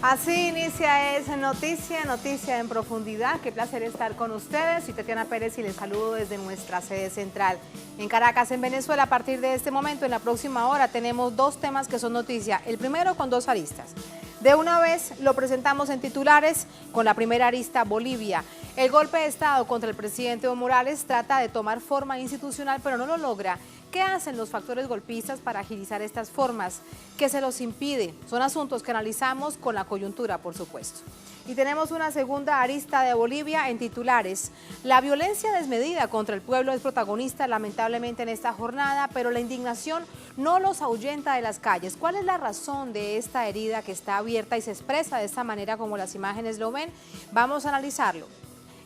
Así inicia esa noticia en profundidad. Qué placer estar con ustedes. Soy Tatiana Pérez y les saludo desde nuestra sede central en Caracas, en Venezuela. A partir de este momento, en la próxima hora, tenemos dos temas que son noticia. El primero con dos aristas. De una vez lo presentamos en titulares con la primera arista, Bolivia. El golpe de Estado contra el presidente Evo Morales trata de tomar forma institucional, pero no lo logra. ¿Qué hacen los factores golpistas para agilizar estas formas? ¿Qué se los impide? Son asuntos que analizamos con la coyuntura, por supuesto. Y tenemos una segunda arista de Bolivia en titulares. La violencia desmedida contra el pueblo es protagonista lamentablemente en esta jornada, pero la indignación no los ahuyenta de las calles. ¿Cuál es la razón de esta herida que está abierta y se expresa de esta manera como las imágenes lo ven? Vamos a analizarlo.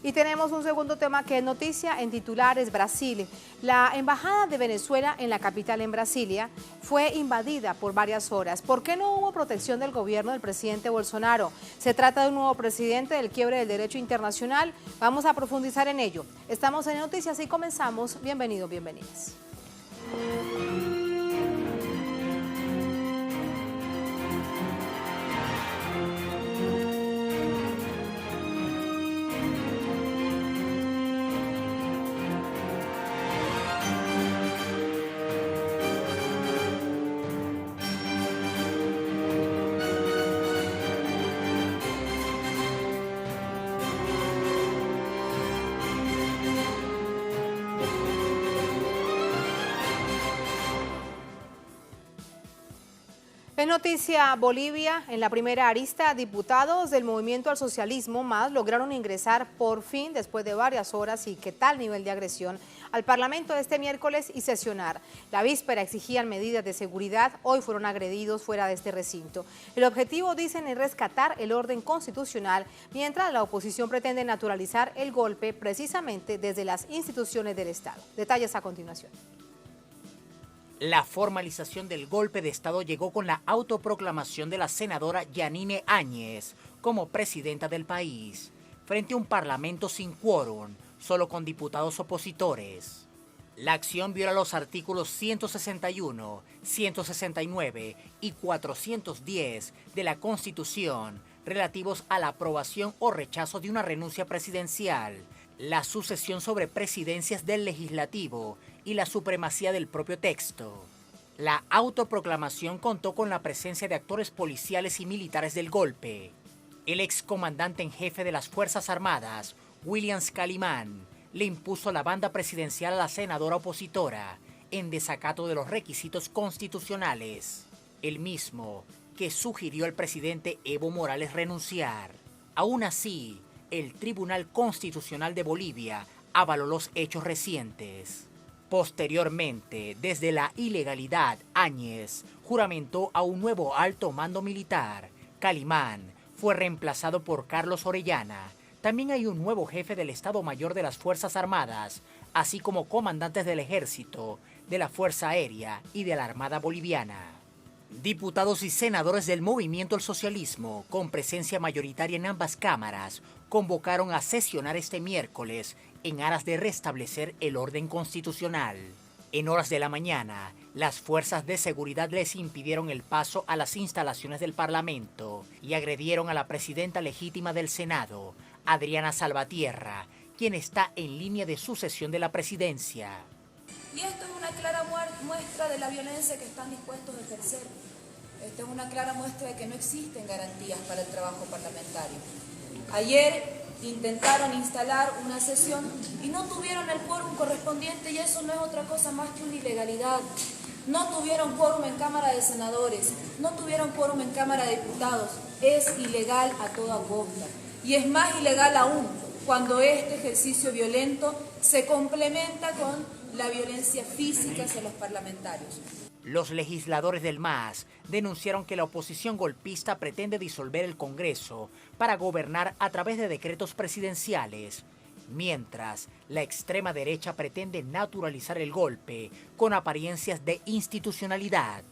Y tenemos un segundo tema que es noticia en titulares, Brasil. La embajada de Venezuela en la capital, en Brasilia, fue invadida por varias horas. ¿Por qué no hubo protección del gobierno del presidente Bolsonaro? ¿Se trata de un nuevo presidente del quiebre del derecho internacional? Vamos a profundizar en ello. Estamos en Noticias y comenzamos. Bienvenidos, bienvenidas. En noticia Bolivia, en la primera arista, diputados del Movimiento al Socialismo MÁS lograron ingresar por fin, después de varias horas y qué tal nivel de agresión, al Parlamento este miércoles y sesionar. La víspera exigían medidas de seguridad, hoy fueron agredidos fuera de este recinto. El objetivo, dicen, es rescatar el orden constitucional, mientras la oposición pretende naturalizar el golpe precisamente desde las instituciones del Estado. Detalles a continuación. La formalización del golpe de Estado llegó con la autoproclamación de la senadora Yanine Áñez como presidenta del país, frente a un parlamento sin quórum, solo con diputados opositores. La acción viola los artículos 161, 169 y 410 de la Constitución, relativos a la aprobación o rechazo de una renuncia presidencial, la sucesión sobre presidencias del legislativo y la supremacía del propio texto. La autoproclamación contó con la presencia de actores policiales y militares del golpe. El excomandante en jefe de las Fuerzas Armadas, Williams Calimán, le impuso la banda presidencial a la senadora opositora, en desacato de los requisitos constitucionales, el mismo que sugirió al presidente Evo Morales renunciar. Aún así, el Tribunal Constitucional de Bolivia avaló los hechos recientes. Posteriormente, desde la ilegalidad, Áñez juramentó a un nuevo alto mando militar. Calimán fue reemplazado por Carlos Orellana. También hay un nuevo jefe del Estado Mayor de las Fuerzas Armadas, así como comandantes del Ejército, de la Fuerza Aérea y de la Armada Boliviana. Diputados y senadores del Movimiento al Socialismo, con presencia mayoritaria en ambas cámaras, convocaron a sesionar este miércoles en aras de restablecer el orden constitucional. En horas de la mañana, las fuerzas de seguridad les impidieron el paso a las instalaciones del Parlamento y agredieron a la presidenta legítima del Senado, Adriana Salvatierra, quien está en línea de sucesión de la presidencia. Y esto es una clara muestra de la violencia que están dispuestos a ejercer. Esto es una clara muestra de que no existen garantías para el trabajo parlamentario. Ayer intentaron instalar una sesión y no tuvieron el quórum correspondiente, y eso no es otra cosa más que una ilegalidad. No tuvieron quórum en Cámara de Senadores, no tuvieron quórum en Cámara de Diputados. Es ilegal a toda costa. Y es más ilegal aún cuando este ejercicio violento se complementa con la violencia física hacia los parlamentarios. Los legisladores del MÁS denunciaron que la oposición golpista pretende disolver el Congreso para gobernar a través de decretos presidenciales, mientras la extrema derecha pretende naturalizar el golpe con apariencias de institucionalidad.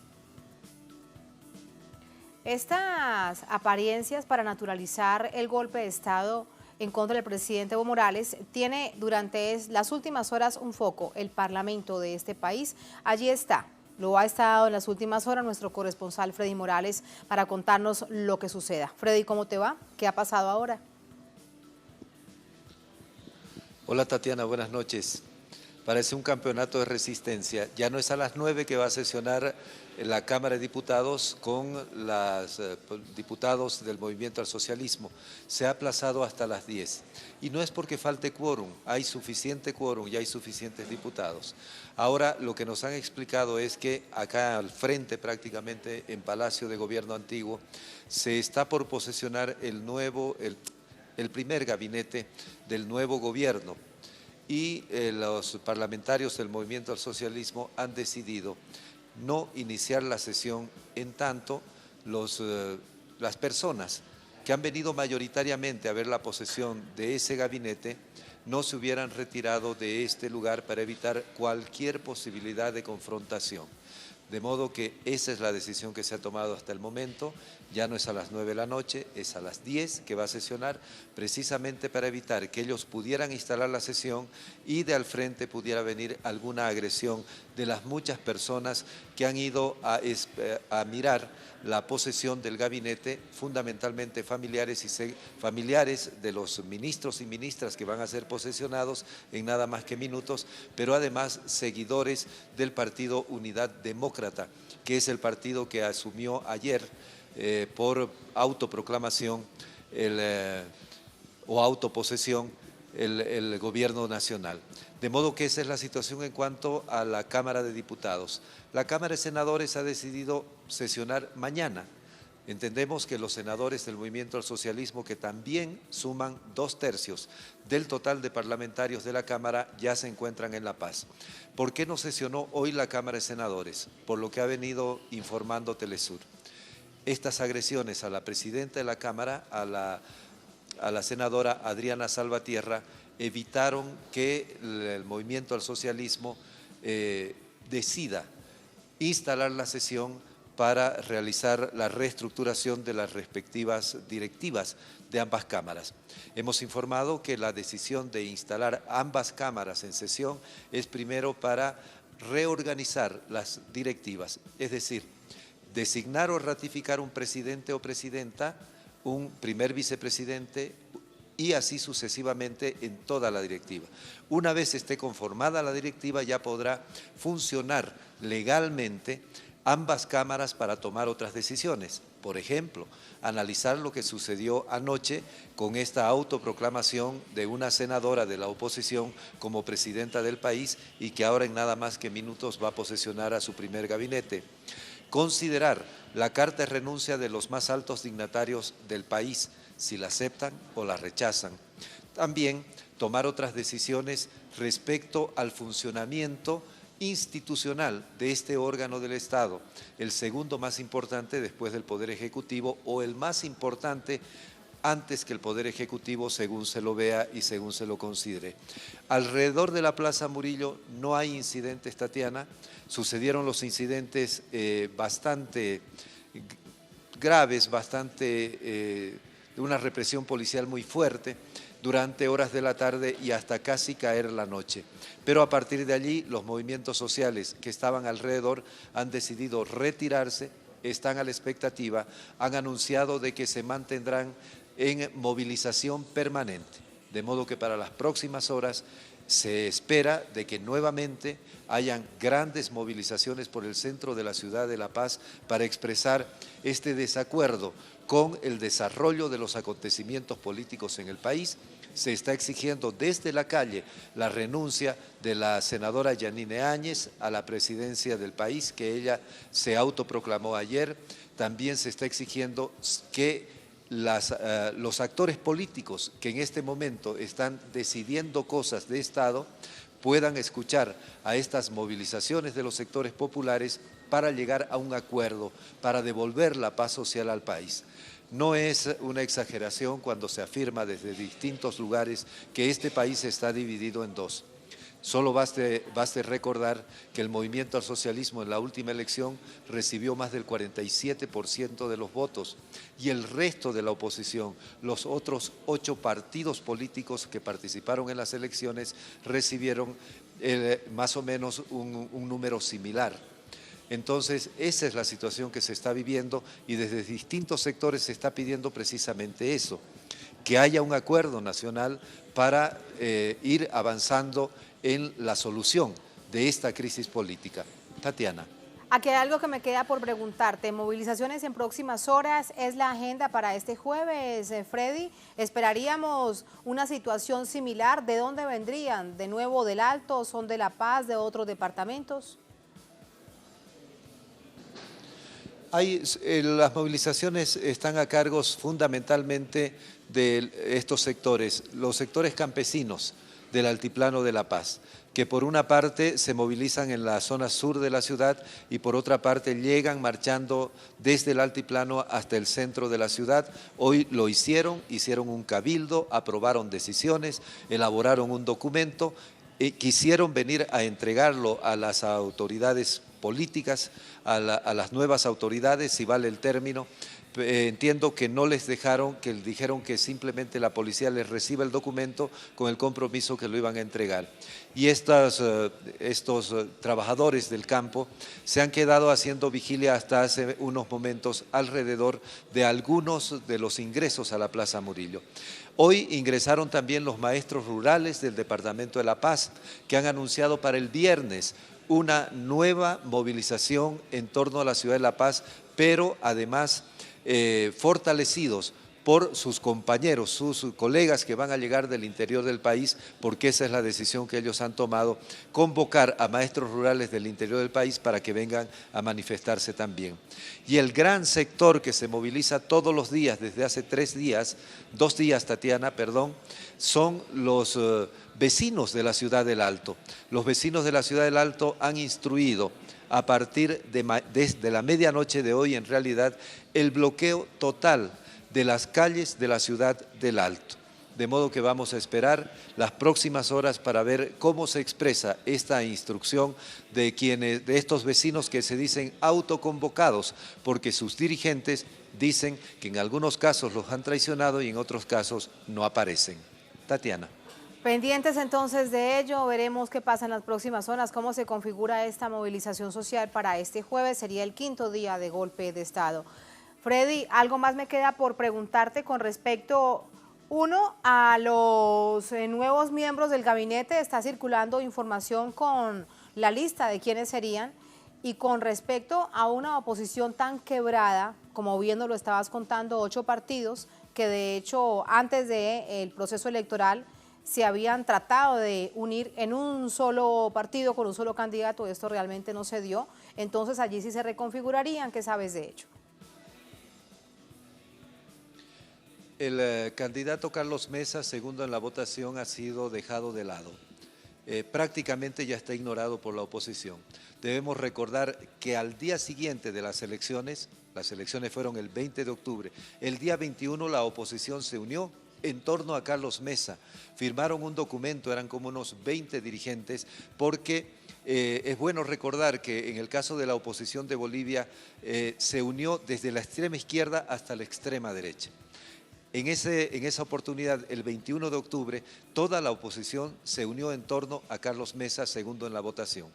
Estas apariencias para naturalizar el golpe de Estado en contra del presidente Evo Morales tiene durante las últimas horas un foco, el Parlamento de este país. Allí está, Lo ha estado en las últimas horas nuestro corresponsal Freddy Morales para contarnos lo que suceda. Freddy, ¿cómo te va? ¿Qué ha pasado ahora? Hola Tatiana, buenas noches. Parece un campeonato de resistencia. Ya no es a las 9 que va a sesionar la Cámara de Diputados con los diputados del Movimiento al Socialismo. Se ha aplazado hasta las 10. Y no es porque falte quórum, hay suficiente quórum y hay suficientes diputados. Ahora lo que nos han explicado es que acá al frente, prácticamente en Palacio de Gobierno Antiguo, se está por posesionar el primer gabinete del nuevo gobierno. Y los parlamentarios del Movimiento al Socialismo han decidido no iniciar la sesión en tanto las personas que han venido mayoritariamente a ver la posesión de ese gabinete no se hubieran retirado de este lugar para evitar cualquier posibilidad de confrontación. De modo que esa es la decisión que se ha tomado hasta el momento. Ya no es a las 9 de la noche, es a las 10 que va a sesionar, precisamente para evitar que ellos pudieran instalar la sesión y de al frente pudiera venir alguna agresión de las muchas personas que han ido a mirar la posesión del gabinete, fundamentalmente familiares de los ministros y ministras que van a ser posesionados en nada más que minutos, pero además seguidores del partido Unidad Demócrata, que es el partido que asumió ayer por autoproclamación o autoposesión el gobierno nacional. De modo que esa es la situación en cuanto a la Cámara de Diputados. La Cámara de Senadores ha decidido sesionar mañana. Entendemos que los senadores del Movimiento al Socialismo, que también suman 2/3 del total de parlamentarios de la Cámara, ya se encuentran en La Paz. ¿Por qué no sesionó hoy la Cámara de Senadores? Por lo que ha venido informando Telesur. Estas agresiones a la presidenta de la Cámara, a la senadora Adriana Salvatierra, evitaron que el Movimiento al Socialismo decida instalar la sesión para realizar la reestructuración de las respectivas directivas de ambas cámaras. Hemos informado que la decisión de instalar ambas cámaras en sesión es primero para reorganizar las directivas, es decir, designar o ratificar un presidente o presidenta, un primer vicepresidente y así sucesivamente en toda la directiva. Una vez esté conformada la directiva ya podrá funcionar legalmente ambas cámaras para tomar otras decisiones. Por ejemplo, analizar lo que sucedió anoche con esta autoproclamación de una senadora de la oposición como presidenta del país y que ahora en nada más que minutos va a posesionar a su primer gabinete. Considerar la carta de renuncia de los más altos dignatarios del país, si la aceptan o la rechazan. También tomar otras decisiones respecto al funcionamiento institucional de este órgano del Estado, el segundo más importante después del Poder Ejecutivo o el más importante antes que el Poder Ejecutivo según se lo vea y según se lo considere. Alrededor de la Plaza Murillo no hay incidentes, Tatiana. Sucedieron los incidentes bastante graves, de una represión policial muy fuerte durante horas de la tarde y hasta casi caer la noche. Pero a partir de allí los movimientos sociales que estaban alrededor han decidido retirarse, están a la expectativa, han anunciado de que se mantendrán en movilización permanente, de modo que para las próximas horas se espera de que nuevamente hayan grandes movilizaciones por el centro de la ciudad de La Paz para expresar este desacuerdo con el desarrollo de los acontecimientos políticos en el país. Se está exigiendo desde la calle la renuncia de la senadora Yanine Áñez a la presidencia del país, que ella se autoproclamó ayer. También se está exigiendo que los actores políticos que en este momento están decidiendo cosas de Estado puedan escuchar a estas movilizaciones de los sectores populares para llegar a un acuerdo, para devolver la paz social al país. No es una exageración cuando se afirma desde distintos lugares que este país está dividido en dos. Solo baste recordar que el Movimiento al Socialismo en la última elección recibió más del 47% de los votos y el resto de la oposición, los otros 8 partidos políticos que participaron en las elecciones, recibieron más o menos un número similar. Entonces, esa es la situación que se está viviendo y desde distintos sectores se está pidiendo precisamente eso, que haya un acuerdo nacional para ir avanzando en la solución de esta crisis política. Tatiana. Aquí hay algo que me queda por preguntarte. Movilizaciones en próximas horas, ¿es la agenda para este jueves, Freddy? ¿Esperaríamos una situación similar? ¿De dónde vendrían? ¿De nuevo del Alto? ¿Son de La Paz? ¿De otros departamentos? Las movilizaciones están a cargo fundamentalmente de estos sectores, los sectores campesinos del Altiplano de La Paz, que por una parte se movilizan en la zona sur de la ciudad y por otra parte llegan marchando desde el altiplano hasta el centro de la ciudad. Hoy lo hicieron un cabildo, aprobaron decisiones, elaboraron un documento, quisieron venir a entregarlo a las autoridades políticas, a las nuevas autoridades, si vale el término. Entiendo que no les dejaron, que dijeron que simplemente la policía les reciba el documento con el compromiso que lo iban a entregar. Y estos trabajadores del campo se han quedado haciendo vigilia hasta hace unos momentos alrededor de algunos de los ingresos a la Plaza Murillo. Hoy ingresaron también los maestros rurales del Departamento de La Paz, que han anunciado para el viernes una nueva movilización en torno a la ciudad de La Paz, pero además fortalecidos por sus compañeros, sus colegas que van a llegar del interior del país, porque esa es la decisión que ellos han tomado, convocar a maestros rurales del interior del país para que vengan a manifestarse también. Y el gran sector que se moviliza todos los días, desde hace 2 días, Tatiana, perdón, son los vecinos de la Ciudad del Alto. Los vecinos de la Ciudad del Alto han instruido a partir desde la medianoche de hoy, en realidad, el bloqueo total de las calles de la Ciudad del Alto. De modo que vamos a esperar las próximas horas para ver cómo se expresa esta instrucción de estos vecinos que se dicen autoconvocados, porque sus dirigentes dicen que en algunos casos los han traicionado y en otros casos no aparecen. Tatiana. Pendientes entonces de ello, veremos qué pasa en las próximas horas, cómo se configura esta movilización social para este jueves, sería el 5º día de golpe de Estado. Freddy, algo más me queda por preguntarte con respecto, uno, a los nuevos miembros del gabinete. Está circulando información con la lista de quiénes serían, y con respecto a una oposición tan quebrada, como bien nos lo estabas contando, 8 partidos, que de hecho antes del proceso electoral se habían tratado de unir en un solo partido con un solo candidato. Esto realmente no se dio, entonces allí sí se reconfigurarían. ¿Qué sabes de ello? El candidato Carlos Mesa, segundo en la votación, ha sido dejado de lado. Prácticamente ya está ignorado por la oposición. Debemos recordar que al día siguiente de las elecciones fueron el 20 de octubre, el día 21 la oposición se unió en torno a Carlos Mesa, firmaron un documento, eran como unos 20 dirigentes, porque es bueno recordar que en el caso de la oposición de Bolivia se unió desde la extrema izquierda hasta la extrema derecha. En esa oportunidad, el 21 de octubre, toda la oposición se unió en torno a Carlos Mesa, segundo en la votación.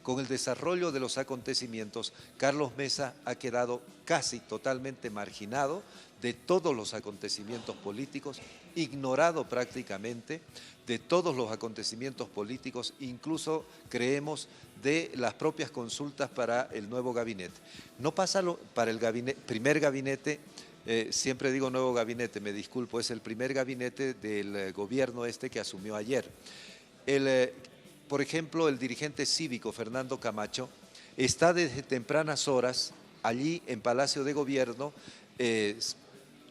Con el desarrollo de los acontecimientos, Carlos Mesa ha quedado casi totalmente marginado de todos los acontecimientos políticos, ignorado prácticamente de todos los acontecimientos políticos, incluso creemos de las propias consultas para el nuevo gabinete. No pasa para el primer gabinete. Siempre digo nuevo gabinete, me disculpo, es el primer gabinete del gobierno que asumió ayer. Por ejemplo, el dirigente cívico Fernando Camacho está desde tempranas horas allí en Palacio de Gobierno,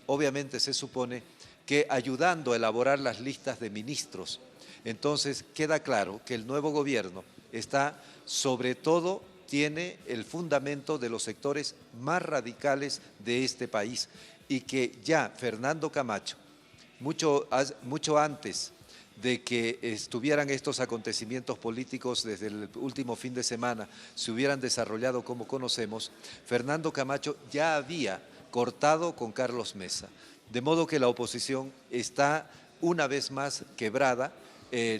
obviamente se supone que ayudando a elaborar las listas de ministros. Entonces queda claro que el nuevo gobierno está sobre todo tiene el fundamento de los sectores más radicales de este país y que ya Fernando Camacho, mucho antes de que estuvieran estos acontecimientos políticos desde el último fin de semana, se hubieran desarrollado como conocemos, Fernando Camacho ya había cortado con Carlos Mesa. De modo que la oposición está una vez más quebrada,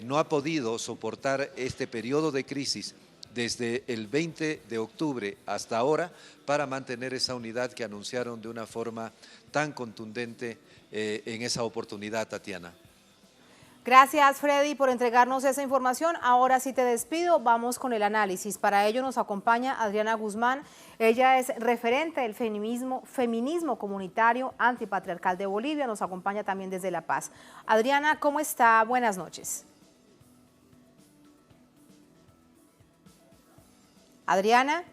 no ha podido soportar este periodo de crisis desde el 20 de octubre hasta ahora para mantener esa unidad que anunciaron de una forma tan contundente en esa oportunidad, Tatiana. Gracias, Freddy, por entregarnos esa información. Ahora sí te despido, vamos con el análisis. Para ello nos acompaña Adriana Guzmán. Ella es referente del feminismo comunitario antipatriarcal de Bolivia. Nos acompaña también desde La Paz. Adriana, ¿cómo está? Buenas noches. Adriana.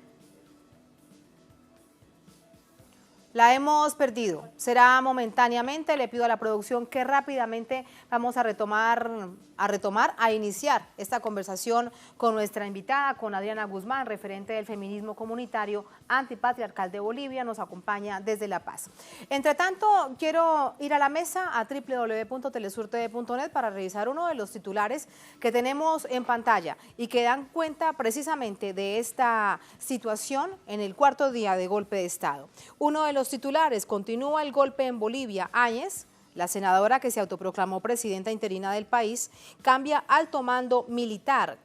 La hemos perdido, será momentáneamente. Le pido a la producción que rápidamente vamos a iniciar esta conversación con nuestra invitada, con Adriana Guzmán, referente del feminismo comunitario antipatriarcal de Bolivia, nos acompaña desde La Paz. Entre tanto, quiero ir a la mesa a www.telesurtv.net para revisar uno de los titulares que tenemos en pantalla y que dan cuenta precisamente de esta situación en el cuarto día de golpe de Estado. Uno de los titulares: continúa el golpe en Bolivia. Áñez, la senadora que se autoproclamó presidenta interina del país, cambia alto mando militar.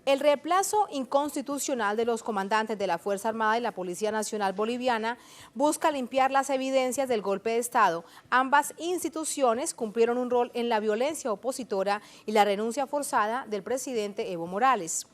El reemplazo inconstitucional de los comandantes de la Fuerza Armada y la Policía Nacional Boliviana busca limpiar las evidencias del golpe de Estado. Ambas instituciones cumplieron un rol en la violencia opositora y la renuncia forzada del presidente Evo Morales.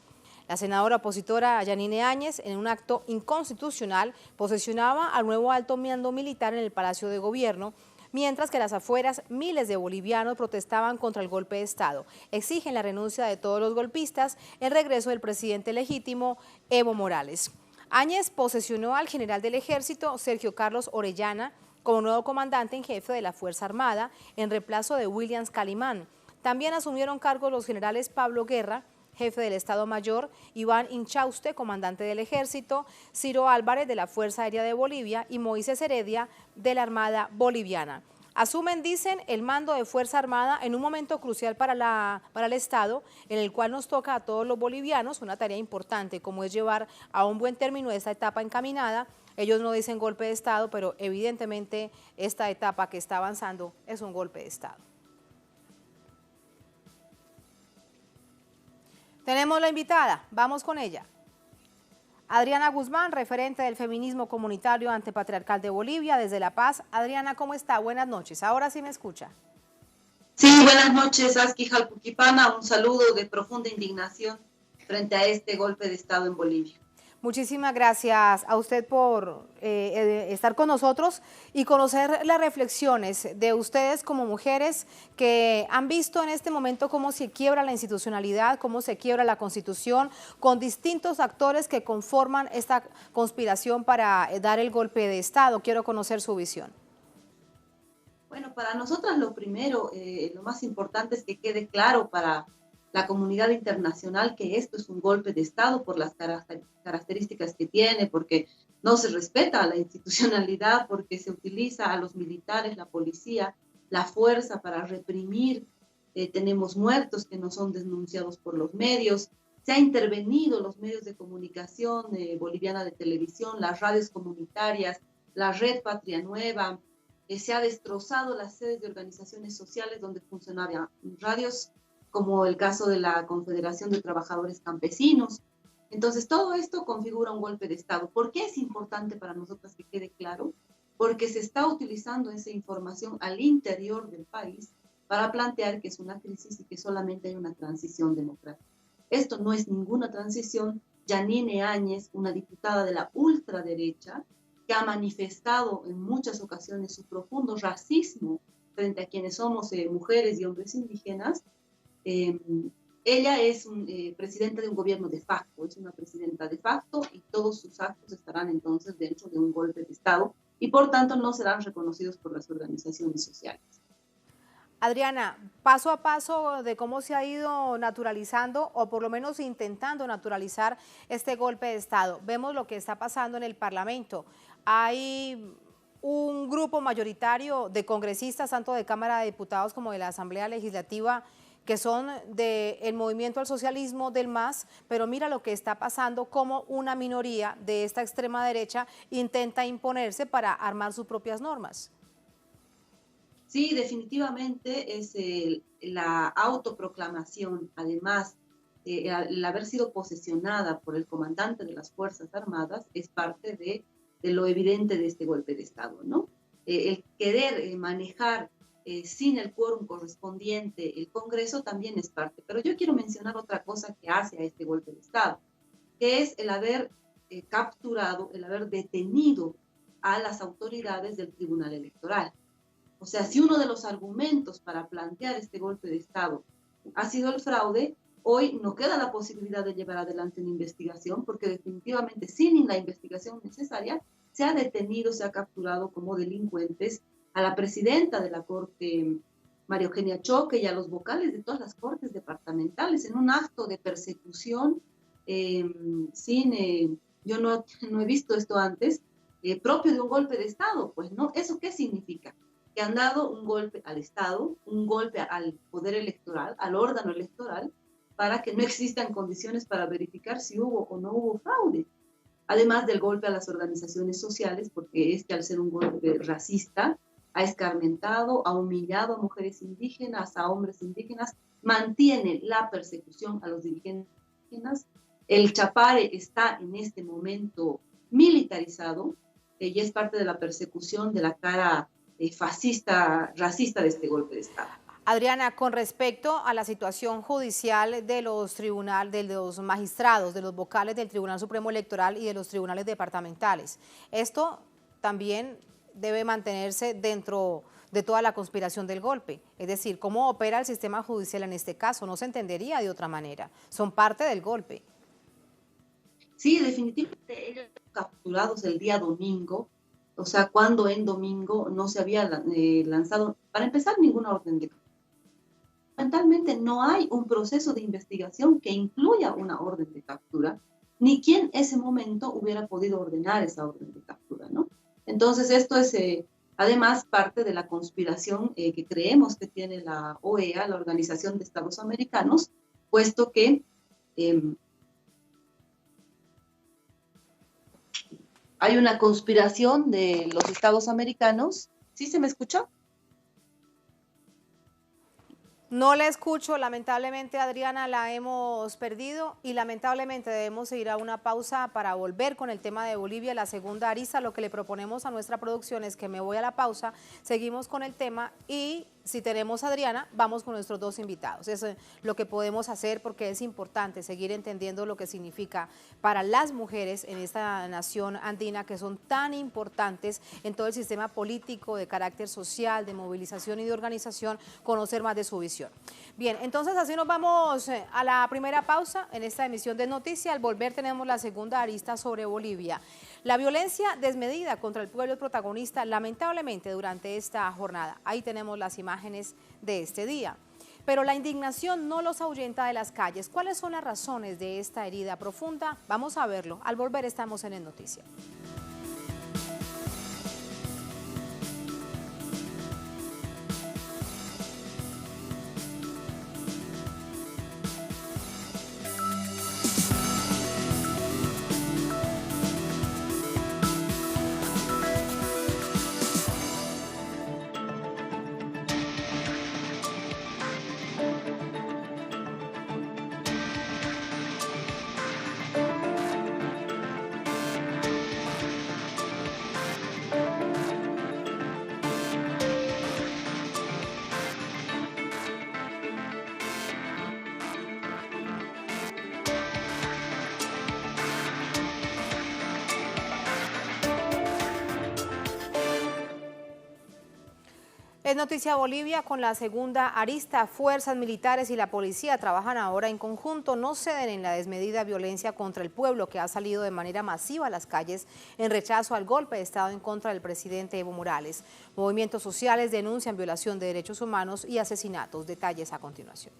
La senadora opositora Yanine Áñez, en un acto inconstitucional, posesionaba al nuevo alto mando militar en el Palacio de Gobierno, mientras que a las afueras miles de bolivianos protestaban contra el golpe de Estado. Exigen la renuncia de todos los golpistas, el regreso del presidente legítimo Evo Morales. Áñez posesionó al general del Ejército, Sergio Carlos Orellana, como nuevo comandante en jefe de la Fuerza Armada, en reemplazo de Williams Calimán. También asumieron cargos los generales Pablo Guerra, jefe del Estado Mayor, Iván Inchauste, comandante del Ejército, Ciro Álvarez de la Fuerza Aérea de Bolivia y Moisés Heredia de la Armada Boliviana. Asumen, dicen, el mando de Fuerza Armada en un momento crucial para el Estado, en el cual nos toca a todos los bolivianos una tarea importante, como es llevar a un buen término esta etapa encaminada. Ellos no dicen golpe de Estado, pero evidentemente esta etapa que está avanzando es un golpe de Estado. Tenemos la invitada, vamos con ella. Adriana Guzmán, referente del feminismo comunitario antipatriarcal de Bolivia, desde La Paz. Adriana, ¿cómo está? Buenas noches. Ahora sí me escucha. Sí, buenas noches, Aski Jalpuquipana. Un saludo de profunda indignación frente a este golpe de Estado en Bolivia. Muchísimas gracias a usted por estar con nosotros y conocer las reflexiones de ustedes como mujeres que han visto en este momento cómo se quiebra la institucionalidad, cómo se quiebra la Constitución, con distintos actores que conforman esta conspiración para dar el golpe de Estado. Quiero conocer su visión. Bueno, para nosotras lo primero, lo más importante es que quede claro para la comunidad internacional que esto es un golpe de Estado por las características que tiene, porque no se respeta la institucionalidad, porque se utiliza a los militares, la policía, la fuerza para reprimir. Tenemos muertos que no son denunciados por los medios. Se ha intervenido los medios de comunicación boliviana de televisión, las radios comunitarias, la red Patria Nueva. Se ha destrozado las sedes de organizaciones sociales donde funcionaban radios, como el caso de la Confederación de Trabajadores Campesinos. Entonces, todo esto configura un golpe de Estado. ¿Por qué es importante para nosotras que quede claro? Porque se está utilizando esa información al interior del país para plantear que es una crisis y que solamente hay una transición democrática. Esto no es ninguna transición. Yanine Áñez, una diputada de la ultraderecha, que ha manifestado en muchas ocasiones su profundo racismo frente a quienes somos mujeres y hombres indígenas. Ella es presidenta de un gobierno de facto, es una presidenta de facto y todos sus actos estarán entonces dentro de un golpe de Estado y por tanto no serán reconocidos por las organizaciones sociales. Adriana, paso a paso de cómo se ha ido naturalizando o por lo menos intentando naturalizar este golpe de Estado. Vemos lo que está pasando en el Parlamento. Hay un grupo mayoritario de congresistas, tanto de Cámara de Diputados como de la Asamblea Legislativa, que son del movimiento al socialismo, del MAS, pero mira lo que está pasando, como una minoría de esta extrema derecha intenta imponerse para armar sus propias normas. Sí, definitivamente es la autoproclamación, además el haber sido posesionada por el comandante de las Fuerzas Armadas es parte de lo evidente de este golpe de Estado, ¿no? El querer manejar sin el quórum correspondiente el Congreso también es parte. Pero yo quiero mencionar otra cosa que hace a este golpe de Estado, que es el haber capturado, el haber detenido a las autoridades del Tribunal Electoral. O sea, si uno de los argumentos para plantear este golpe de Estado ha sido el fraude, hoy no queda la posibilidad de llevar adelante una investigación, porque definitivamente sin la investigación necesaria se ha detenido, se ha capturado como delincuentes a la presidenta de la Corte, María Eugenia Choque, y a los vocales de todas las cortes departamentales en un acto de persecución yo no he visto esto antes, propio de un golpe de Estado, pues, ¿no? ¿Eso qué significa? Que han dado un golpe al Estado, un golpe al poder electoral, al órgano electoral, para que no existan condiciones para verificar si hubo o no hubo fraude. Además del golpe a las organizaciones sociales, porque al ser un golpe racista, ha escarmentado, ha humillado a mujeres indígenas, a hombres indígenas, mantiene la persecución a los dirigentes indígenas. El Chapare está en este momento militarizado y es parte de la persecución de la cara fascista, racista de este golpe de Estado. Adriana, con respecto a la situación judicial de los de los magistrados, de los vocales del Tribunal Supremo Electoral y de los tribunales departamentales, esto también debe mantenerse dentro de toda la conspiración del golpe. Es decir, ¿cómo opera el sistema judicial en este caso? No se entendería de otra manera. Son parte del golpe. Sí, definitivamente ellos capturados el día domingo, o sea, cuando en domingo no se había lanzado, para empezar, ninguna orden de captura. Fundamentalmente no hay un proceso de investigación que incluya una orden de captura, ni quien en ese momento hubiera podido ordenar esa orden de captura, ¿no? Entonces esto es además parte de la conspiración que creemos que tiene la OEA, la Organización de Estados Americanos, puesto que hay una conspiración de los Estados americanos. ¿Sí se me escuchó? No la escucho, lamentablemente, Adriana, la hemos perdido y lamentablemente debemos ir a una pausa para volver con el tema de Bolivia, la segunda arista. Lo que le proponemos a nuestra producción es que me voy a la pausa, seguimos con el tema y si tenemos a Adriana, vamos con nuestros dos invitados. Eso es lo que podemos hacer porque es importante seguir entendiendo lo que significa para las mujeres en esta nación andina que son tan importantes en todo el sistema político, de carácter social, de movilización y de organización, conocer más de su visión. Bien, entonces así nos vamos a la primera pausa en esta emisión de Noticias. Al volver tenemos la segunda arista sobre Bolivia. La violencia desmedida contra el pueblo es protagonista, lamentablemente, durante esta jornada. Ahí tenemos las imágenes de este día. Pero la indignación no los ahuyenta de las calles. ¿Cuáles son las razones de esta herida profunda? Vamos a verlo. Al volver estamos en el Noticias. Es Noticia Bolivia con la segunda arista. Fuerzas militares y la policía trabajan ahora en conjunto, no ceden en la desmedida violencia contra el pueblo que ha salido de manera masiva a las calles en rechazo al golpe de Estado en contra del presidente Evo Morales. Movimientos sociales denuncian violación de derechos humanos y asesinatos. Detalles a continuación.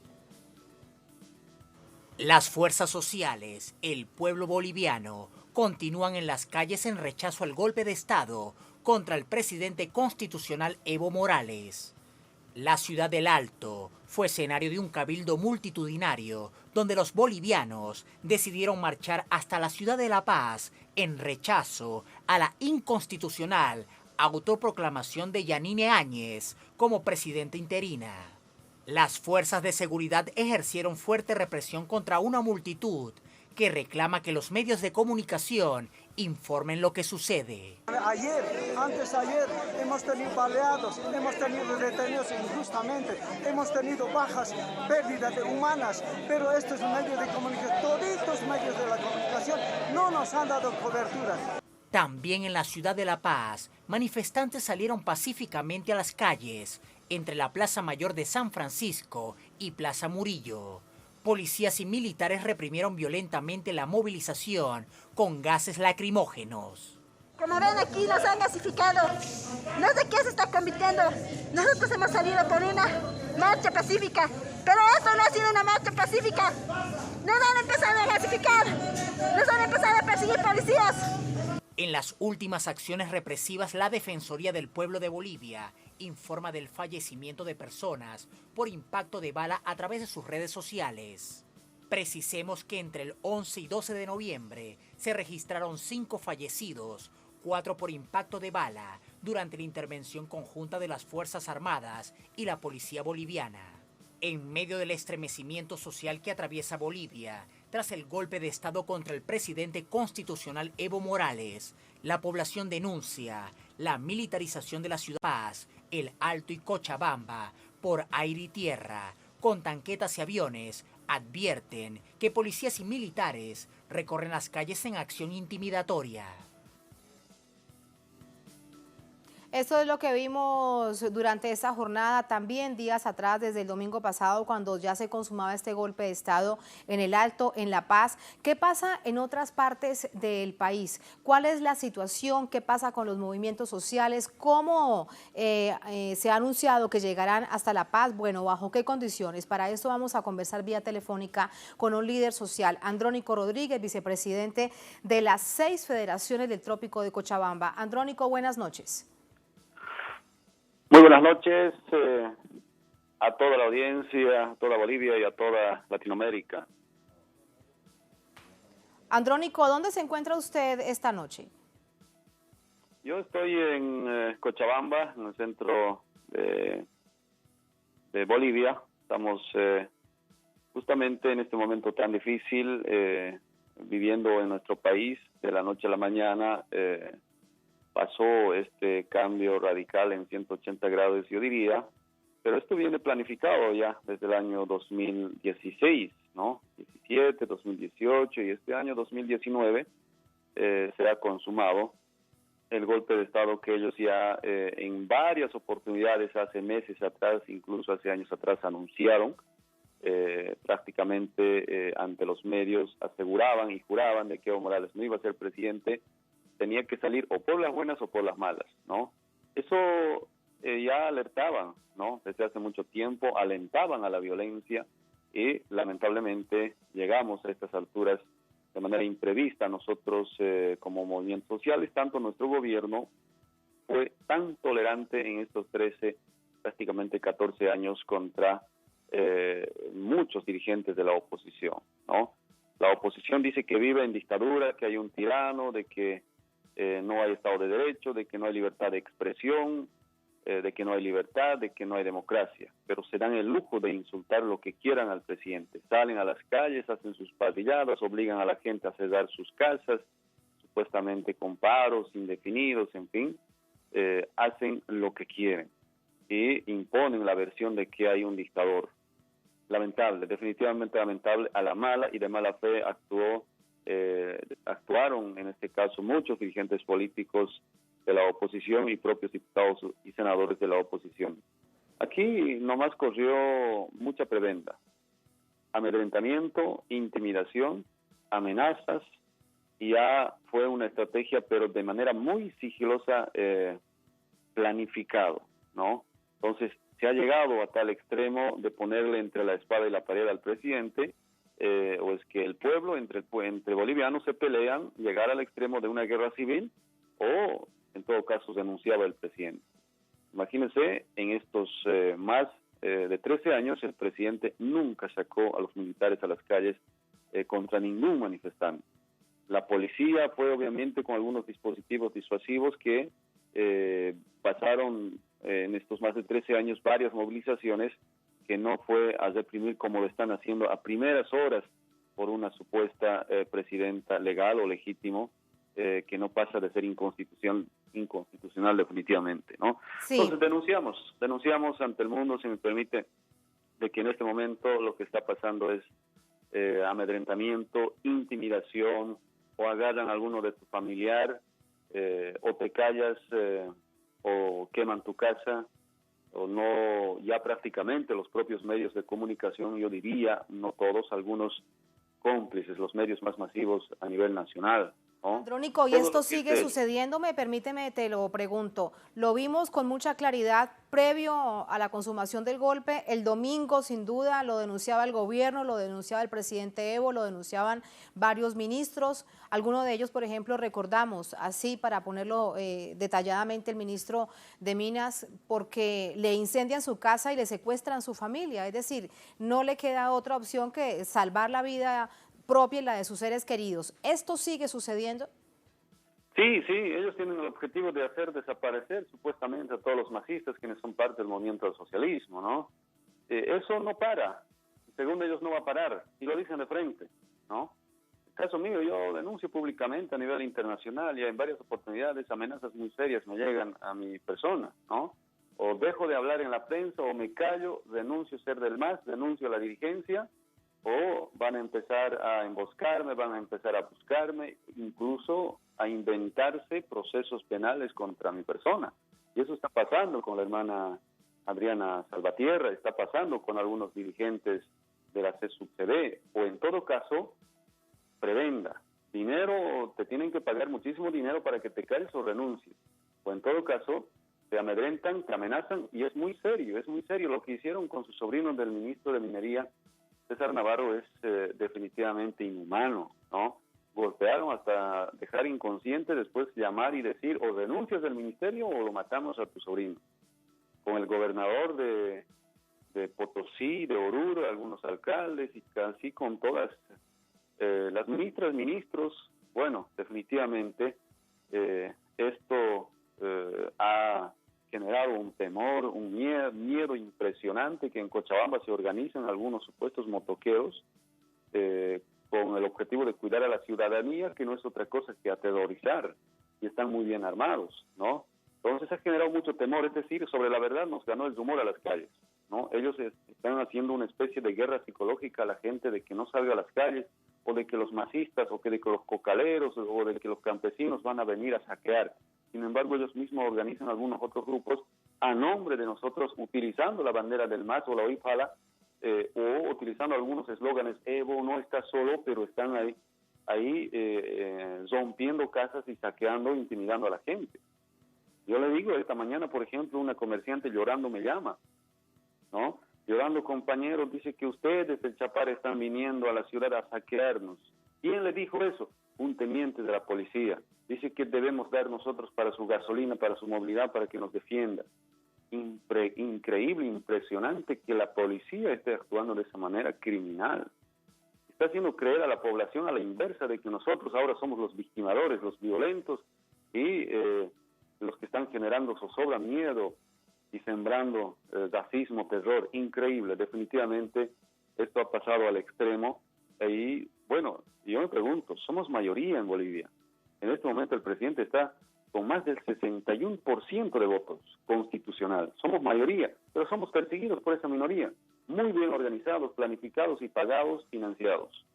Las fuerzas sociales, el pueblo boliviano, continúan en las calles en rechazo al golpe de Estado contra el presidente constitucional Evo Morales. La ciudad del Alto fue escenario de un cabildo multitudinario donde los bolivianos decidieron marchar hasta la ciudad de La Paz en rechazo a la inconstitucional autoproclamación de Yanine Áñez como presidenta interina. Las fuerzas de seguridad ejercieron fuerte represión contra una multitud que reclama que los medios de comunicación informen lo que sucede. Antes de ayer, hemos tenido baleados, hemos tenido detenidos injustamente, hemos tenido bajas, pérdidas humanas, pero estos medios de comunicación, toditos medios de la comunicación, no nos han dado cobertura. También en la ciudad de La Paz, manifestantes salieron pacíficamente a las calles, entre la Plaza Mayor de San Francisco y Plaza Murillo. Policías y militares reprimieron violentamente la movilización con gases lacrimógenos. Como ven aquí nos han gasificado, no sé qué se está convirtiendo. Nosotros hemos salido por una marcha pacífica, pero esto no ha sido una marcha pacífica. Nos han empezado a gasificar, nos han empezado a perseguir policías. En las últimas acciones represivas, la Defensoría del Pueblo de Bolivia informa del fallecimiento de personas por impacto de bala a través de sus redes sociales. Precisemos que entre el 11 y 12 de noviembre se registraron 5 fallecidos, 4 por impacto de bala, durante la intervención conjunta de las Fuerzas Armadas y la Policía Boliviana. En medio del estremecimiento social que atraviesa Bolivia, tras el golpe de Estado contra el presidente constitucional Evo Morales, la población denuncia la militarización de la ciudad de La Paz, El Alto y Cochabamba por aire y tierra, con tanquetas y aviones. Advierten que policías y militares recorren las calles en acción intimidatoria. Esto es lo que vimos durante esta jornada, también días atrás, desde el domingo pasado, cuando ya se consumaba este golpe de Estado en El Alto, en La Paz. ¿Qué pasa en otras partes del país? ¿Cuál es la situación? ¿Qué pasa con los movimientos sociales? ¿Cómo se ha anunciado que llegarán hasta La Paz? Bueno, ¿bajo qué condiciones? Para esto vamos a conversar vía telefónica con un líder social, Andrónico Rodríguez, vicepresidente de las 6 federaciones del Trópico de Cochabamba. Andrónico, buenas noches. Muy buenas noches a toda la audiencia, a toda Bolivia y a toda Latinoamérica. Andrónico, ¿dónde se encuentra usted esta noche? Yo estoy en Cochabamba, en el centro de Bolivia. Estamos justamente en este momento tan difícil, viviendo en nuestro país. De la noche a la mañana pasó este cambio radical en 180 grados, yo diría, pero esto viene planificado ya desde el año 2016, ¿no? 17, 2018 y este año 2019 se ha consumado el golpe de Estado que ellos ya en varias oportunidades hace meses atrás, incluso hace años atrás, anunciaron. Prácticamente ante los medios aseguraban y juraban de que Evo Morales no iba a ser presidente, tenía que salir o por las buenas o por las malas, ¿no? Eso ya alertaban, ¿no? Desde hace mucho tiempo alentaban a la violencia y lamentablemente llegamos a estas alturas de manera imprevista. Nosotros como movimientos sociales, tanto nuestro gobierno fue tan tolerante en estos 13, prácticamente 14 años contra muchos dirigentes de la oposición, ¿no? La oposición dice que vive en dictadura, que hay un tirano, de que no hay Estado de Derecho, de que no hay libertad de expresión, de que no hay libertad, de que no hay democracia, pero se dan el lujo de insultar lo que quieran al presidente. Salen a las calles, hacen sus parrilladas, obligan a la gente a cerrar sus casas, supuestamente con paros indefinidos, en fin, hacen lo que quieren y imponen la versión de que hay un dictador. Lamentable, definitivamente lamentable. A la mala y de mala fe actuaron en este caso muchos dirigentes políticos de la oposición y propios diputados y senadores de la oposición. Aquí nomás corrió mucha prebenda, amedrentamiento, intimidación, amenazas, y ya fue una estrategia, pero de manera muy sigilosa, planificado, ¿no? Entonces se ha llegado a tal extremo de ponerle entre la espada y la pared al presidente, o es que el pueblo, entre bolivianos se pelean, llegar al extremo de una guerra civil, o en todo caso denunciaba el presidente. Imagínense, en estos más de 13 años, el presidente nunca sacó a los militares a las calles contra ningún manifestante. La policía fue obviamente con algunos dispositivos disuasivos que pasaron en estos más de 13 años varias movilizaciones, que no fue a reprimir como lo están haciendo a primeras horas por una supuesta presidenta legal o legítimo, que no pasa de ser inconstitucional definitivamente, ¿no? Sí. Entonces denunciamos ante el mundo, si me permite, de que en este momento lo que está pasando es amedrentamiento, intimidación, o agarran a alguno de tu familiar, o te callas, o queman tu casa, o no, ya prácticamente los propios medios de comunicación, yo diría, no todos, algunos cómplices, los medios más masivos a nivel nacional, ¿no? Andrónico, ¿y esto sigue sucediéndome? Permíteme, te lo pregunto. Lo vimos con mucha claridad previo a la consumación del golpe. El domingo, sin duda, lo denunciaba el gobierno, lo denunciaba el presidente Evo, lo denunciaban varios ministros. Algunos de ellos, por ejemplo, recordamos, así para ponerlo detalladamente, el ministro de Minas, porque le incendian su casa y le secuestran su familia. Es decir, no le queda otra opción que salvar la vida propia y la de sus seres queridos. ¿Esto sigue sucediendo? Sí, ellos tienen el objetivo de hacer desaparecer supuestamente a todos los masistas quienes son parte del movimiento del socialismo, ¿no? Eso no para, según ellos no va a parar, y lo dicen de frente, ¿no? El caso mío, yo denuncio públicamente a nivel internacional y en varias oportunidades amenazas muy serias me llegan a mi persona, ¿no? O dejo de hablar en la prensa o me callo, denuncio ser del MAS, denuncio a la dirigencia, o van a empezar a emboscarme, van a empezar a buscarme, incluso a inventarse procesos penales contra mi persona. Y eso está pasando con la hermana Adriana Salvatierra, está pasando con algunos dirigentes de la CSUCD, o en todo caso, prebenda. Dinero, te tienen que pagar muchísimo dinero para que te calles o renuncies. O en todo caso, te amedrentan, te amenazan, y es muy serio lo que hicieron con su sobrino del ministro de Minería, César Navarro, es definitivamente inhumano, ¿no? Golpearon hasta dejar inconsciente, después llamar y decir, o renuncias del ministerio o lo matamos a tu sobrino. Con el gobernador de Potosí, de Oruro, algunos alcaldes, y casi con todas las ministras, ministros. Bueno, definitivamente esto ha generado un temor, un miedo impresionante, que en Cochabamba se organizan algunos supuestos motoqueros con el objetivo de cuidar a la ciudadanía, que no es otra cosa que aterrorizar, y están muy bien armados, ¿no? Entonces ha generado mucho temor, es decir, sobre la verdad nos ganó el rumor a las calles, ¿no? Ellos están haciendo una especie de guerra psicológica a la gente de que no salga a las calles, o de que los masistas, o de que los cocaleros, o de que los campesinos van a venir a saquear. Sin embargo, ellos mismos organizan algunos otros grupos a nombre de nosotros, utilizando la bandera del MAS o la OIPALA, o utilizando algunos eslóganes. Evo no está solo, pero están ahí rompiendo casas y saqueando, intimidando a la gente. Yo le digo, esta mañana, por ejemplo, una comerciante llorando me llama, ¿no? Llorando, compañeros, dice que ustedes del Chapar están viniendo a la ciudad a saquearnos. ¿Quién le dijo eso? Un teniente de la policía. Dice que debemos dar nosotros para su gasolina, para su movilidad, para que nos defienda. Increíble, impresionante que la policía esté actuando de esa manera criminal. Está haciendo creer a la población a la inversa de que nosotros ahora somos los victimadores, los violentos, y los que están generando zozobra, miedo y sembrando racismo, terror. Increíble, definitivamente esto ha pasado al extremo. Y bueno, yo me pregunto, somos mayoría en Bolivia. En este momento el presidente está con más del 61% de votos constitucional. Somos mayoría, pero somos perseguidos por esa minoría. Muy bien organizados, planificados y pagados, financiados.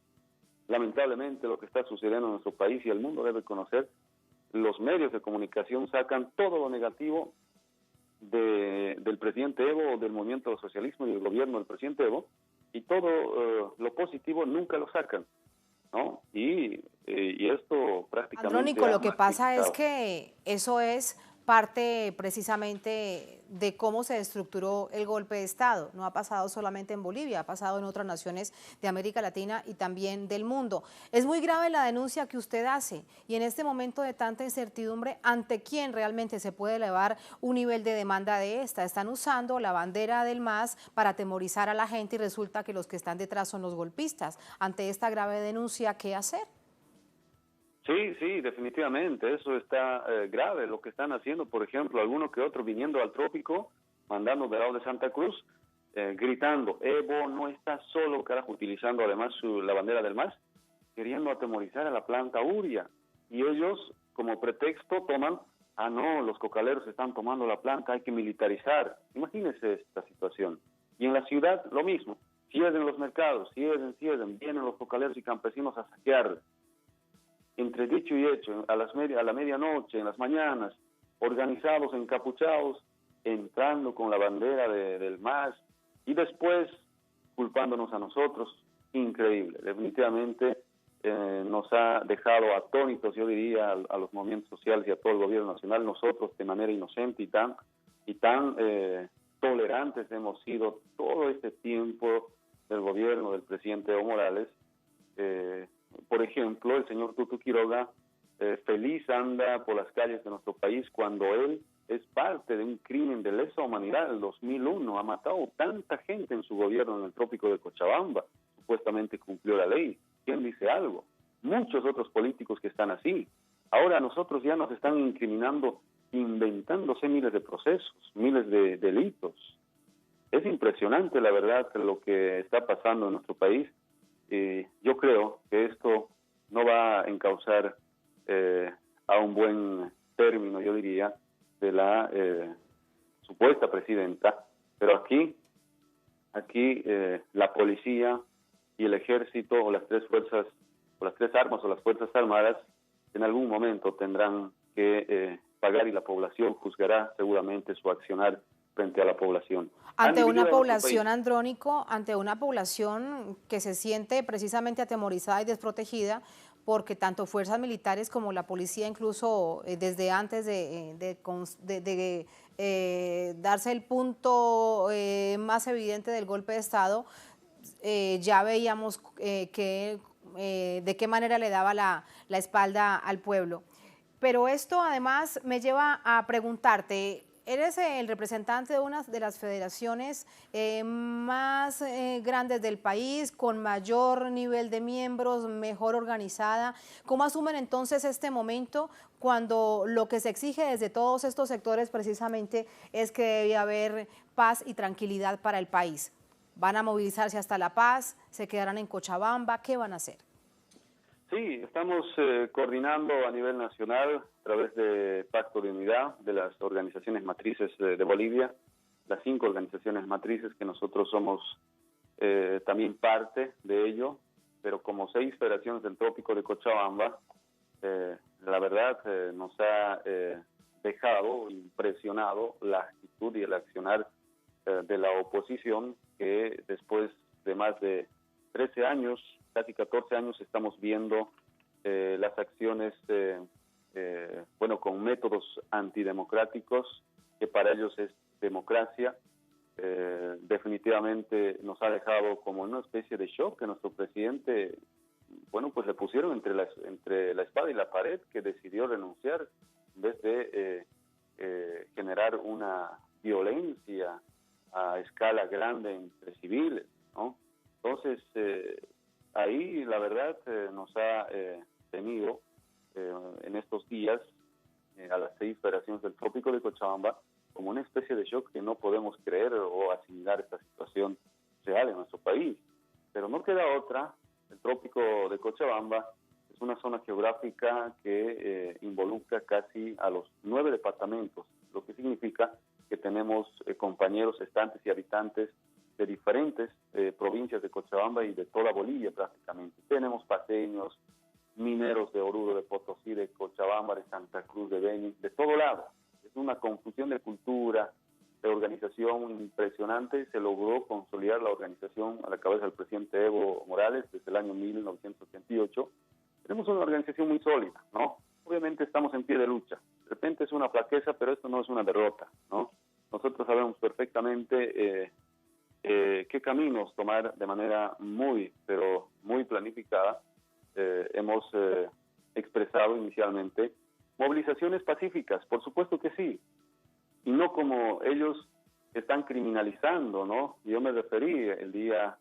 Lamentablemente lo que está sucediendo en nuestro país, y el mundo debe conocer, los medios de comunicación sacan todo lo negativo del presidente Evo, o del movimiento del socialismo y del gobierno del presidente Evo, y todo lo positivo nunca lo sacan, ¿no? Y esto prácticamente... Andrónico, lo que pasa es que eso es parte precisamente de cómo se estructuró el golpe de Estado. No ha pasado solamente en Bolivia, ha pasado en otras naciones de América Latina y también del mundo. Es muy grave la denuncia que usted hace, y en este momento de tanta incertidumbre, ¿ante quién realmente se puede elevar un nivel de demanda de esta? Están usando la bandera del MAS para atemorizar a la gente y resulta que los que están detrás son los golpistas. Ante esta grave denuncia, ¿qué hacer? Sí, definitivamente, eso está grave, lo que están haciendo, por ejemplo, algunos que otros viniendo al trópico, mandando del lado de Santa Cruz, gritando, Evo no está solo, carajo, utilizando además la bandera del MAS, queriendo atemorizar a la planta Uria. Y ellos, como pretexto, toman, no, los cocaleros están tomando la planta, hay que militarizar. Imagínense esta situación. Y en la ciudad, lo mismo. Cierren los mercados, cierren, vienen los cocaleros y campesinos a saquear. Entre dicho y hecho, a la medianoche, en las mañanas, organizados, encapuchados, entrando con la bandera del MAS y después culpándonos a nosotros. Increíble, definitivamente nos ha dejado atónitos, yo diría, a los movimientos sociales y a todo el gobierno nacional. Nosotros de manera inocente y tan tolerantes hemos sido todo este tiempo del gobierno del presidente Evo Morales. Por ejemplo, el señor Tutu Quiroga feliz anda por las calles de nuestro país cuando él es parte de un crimen de lesa humanidad en el 2001. Ha matado tanta gente en su gobierno en el trópico de Cochabamba. Supuestamente cumplió la ley. ¿Quién dice algo? Muchos otros políticos que están así. Ahora a nosotros ya nos están incriminando, inventándose miles de procesos, miles de delitos. Es impresionante, la verdad, lo que está pasando en nuestro país. Yo creo que esto no va a encauzar a un buen término, yo diría, de la supuesta presidenta, pero aquí la policía y el ejército o las tres fuerzas, o las tres armas o las fuerzas armadas en algún momento tendrán que pagar, y la población juzgará seguramente su accionar frente a la población. Ante una población, Andrónico, ante una población que se siente precisamente atemorizada y desprotegida, porque tanto fuerzas militares como la policía, incluso desde antes de darse el punto más evidente del golpe de Estado, ya veíamos de qué manera le daba la espalda al pueblo. Pero esto además me lleva a preguntarte, eres el representante de una de las federaciones más grandes del país, con mayor nivel de miembros, mejor organizada. ¿Cómo asumen entonces este momento cuando lo que se exige desde todos estos sectores precisamente es que debe haber paz y tranquilidad para el país? ¿Van a movilizarse hasta La Paz? ¿Se quedarán en Cochabamba? ¿Qué van a hacer? Sí, estamos coordinando a nivel nacional a través de Pacto de Unidad de las organizaciones matrices de Bolivia, las 5 organizaciones matrices que nosotros somos también parte de ello, pero como 6 federaciones del trópico de Cochabamba, la verdad nos ha dejado impresionado la actitud y el accionar de la oposición, que después de más de 13 años, casi 14 años, estamos viendo las acciones, con métodos antidemocráticos, que para ellos es democracia. Definitivamente nos ha dejado como una especie de shock, que nuestro presidente, pues le pusieron entre la espada y la pared, que decidió renunciar en vez de generar una violencia a escala grande entre civiles, ¿no? Entonces, ahí la verdad nos ha tenido en estos días a las 6 federaciones del trópico de Cochabamba como una especie de shock, que no podemos creer o asimilar esta situación real en nuestro país. Pero no queda otra. El trópico de Cochabamba es una zona geográfica que involucra casi a los 9 departamentos, lo que significa que tenemos compañeros, estantes y habitantes de diferentes provincias de Cochabamba y de toda Bolivia prácticamente. Tenemos paseños, mineros de Oruro, de Potosí, de Cochabamba, de Santa Cruz, de Beni, de todo lado. Es una confusión de cultura, de organización impresionante. Se logró consolidar la organización a la cabeza del presidente Evo Morales desde el año 1988. Tenemos una organización muy sólida, ¿no? Obviamente estamos en pie de lucha. De repente es una flaqueza, pero esto no es una derrota, ¿no? Nosotros sabemos perfectamente qué caminos tomar de manera muy planificada. Hemos expresado inicialmente movilizaciones pacíficas, por supuesto que sí, y no como ellos están criminalizando, ¿no? Yo me referí el día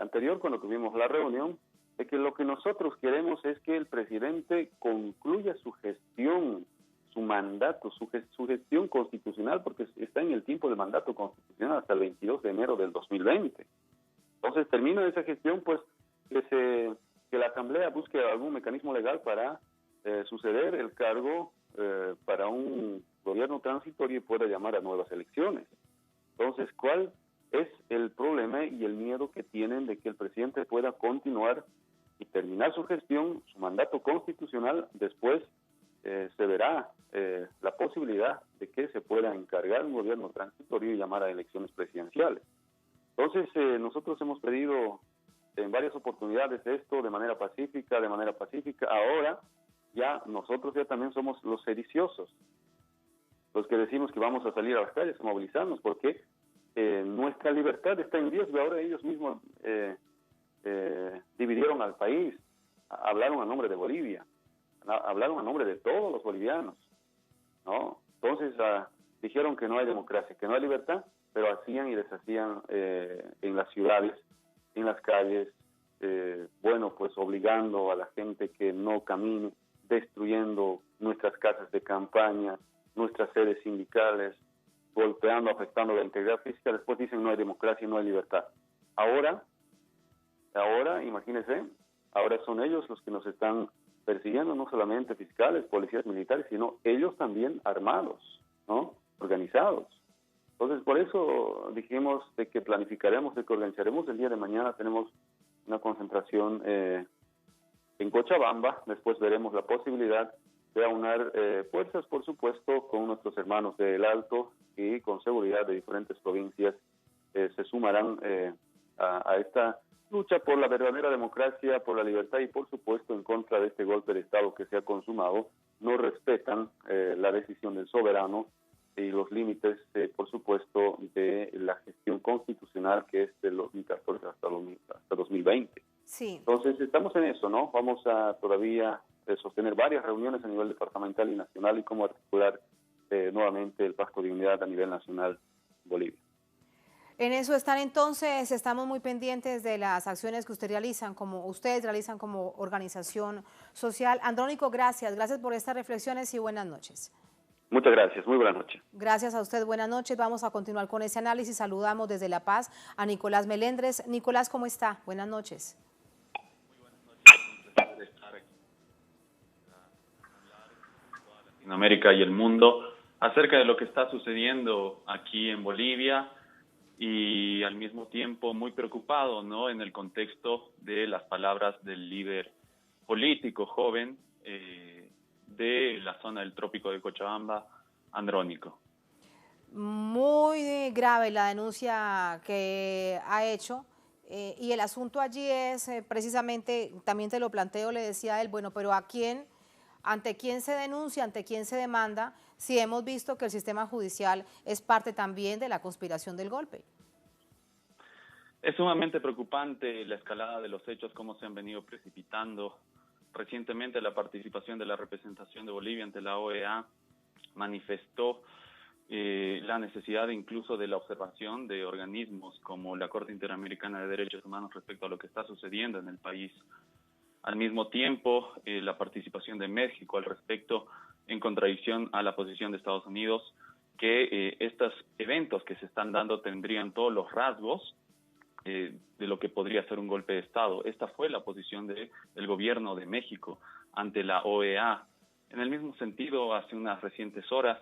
anterior, cuando tuvimos la reunión, de que lo que nosotros queremos es que el presidente concluya su gestión, su mandato, su gestión constitucional, porque está en el tiempo de mandato constitucional hasta el 22 de enero del 2020. Entonces, termina esa gestión, pues, que la Asamblea busque algún mecanismo legal para suceder el cargo para un gobierno transitorio y pueda llamar a nuevas elecciones. Entonces, ¿cuál es el problema y el miedo que tienen de que el presidente pueda continuar y terminar su gestión, su mandato constitucional? Después se verá la posibilidad de que se pueda encargar un gobierno transitorio y llamar a elecciones presidenciales. Entonces, nosotros hemos pedido en varias oportunidades esto de manera pacífica. Ahora nosotros ya también somos los sediciosos, los que decimos que vamos a salir a las calles a movilizarnos, porque nuestra libertad está en riesgo. Ahora ellos mismos dividieron al país, hablaron a nombre de Bolivia, hablaron a nombre de todos los bolivianos, ¿no? Entonces dijeron que no hay democracia, que no hay libertad, pero hacían y deshacían en las ciudades, en las calles, pues obligando a la gente que no camine, destruyendo nuestras casas de campaña, nuestras sedes sindicales, golpeando, afectando la integridad física. Después dicen no hay democracia, no hay libertad. Ahora, imagínense, ahora son ellos los que nos están persiguiendo, no solamente fiscales, policías militares, sino ellos también armados, ¿no? Organizados. Entonces, por eso dijimos de que planificaremos, de que organizaremos el día de mañana. Tenemos una concentración en Cochabamba. Después veremos la posibilidad de aunar fuerzas, por supuesto, con nuestros hermanos del Alto, y con seguridad de diferentes provincias se sumarán a esta lucha por la verdadera democracia, por la libertad y, por supuesto, en contra de este golpe de Estado que se ha consumado. No respetan la decisión del soberano y los límites, por supuesto, de la gestión constitucional, que es de 2014 hasta 2020. Sí. Entonces, estamos en eso, ¿no? Vamos a todavía sostener varias reuniones a nivel departamental y nacional, y cómo articular nuevamente el pacto de unidad a nivel nacional en Bolivia. En eso están entonces, estamos muy pendientes de las acciones que ustedes realizan como organización social. Andrónico, gracias por estas reflexiones y buenas noches. Muchas gracias, muy buenas noches. Gracias a usted, buenas noches. Vamos a continuar con ese análisis. Saludamos desde La Paz a Nicolás Melendres. Nicolás, ¿cómo está? Buenas noches. Muy buenas noches, un placer estar aquí, hablar con toda Latinoamérica y el mundo acerca de lo que está sucediendo aquí en Bolivia, y al mismo tiempo muy preocupado, ¿no?, en el contexto de las palabras del líder político joven de la zona del trópico de Cochabamba, Andrónico. Muy grave la denuncia que ha hecho, y el asunto allí es precisamente, también te lo planteo, le decía él, bueno, pero ¿ante quién se denuncia, ante quién se demanda, si hemos visto que el sistema judicial es parte también de la conspiración del golpe? Es sumamente preocupante la escalada de los hechos, cómo se han venido precipitando. Recientemente la participación de la representación de Bolivia ante la OEA manifestó la necesidad incluso de la observación de organismos como la Corte Interamericana de Derechos Humanos respecto a lo que está sucediendo en el país. Al mismo tiempo, la participación de México al respecto, en contradicción a la posición de Estados Unidos, que estos eventos que se están dando tendrían todos los rasgos de lo que podría ser un golpe de Estado. Esta fue la posición del gobierno de México ante la OEA. En el mismo sentido, hace unas recientes horas,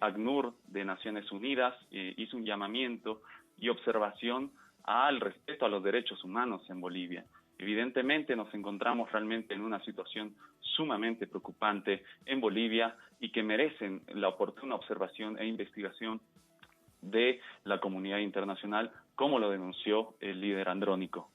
ACNUR de Naciones Unidas hizo un llamamiento y observación al respeto a los derechos humanos en Bolivia. Evidentemente nos encontramos realmente en una situación sumamente preocupante en Bolivia y que merecen la oportuna observación e investigación de la comunidad internacional, como lo denunció el líder Andrónico.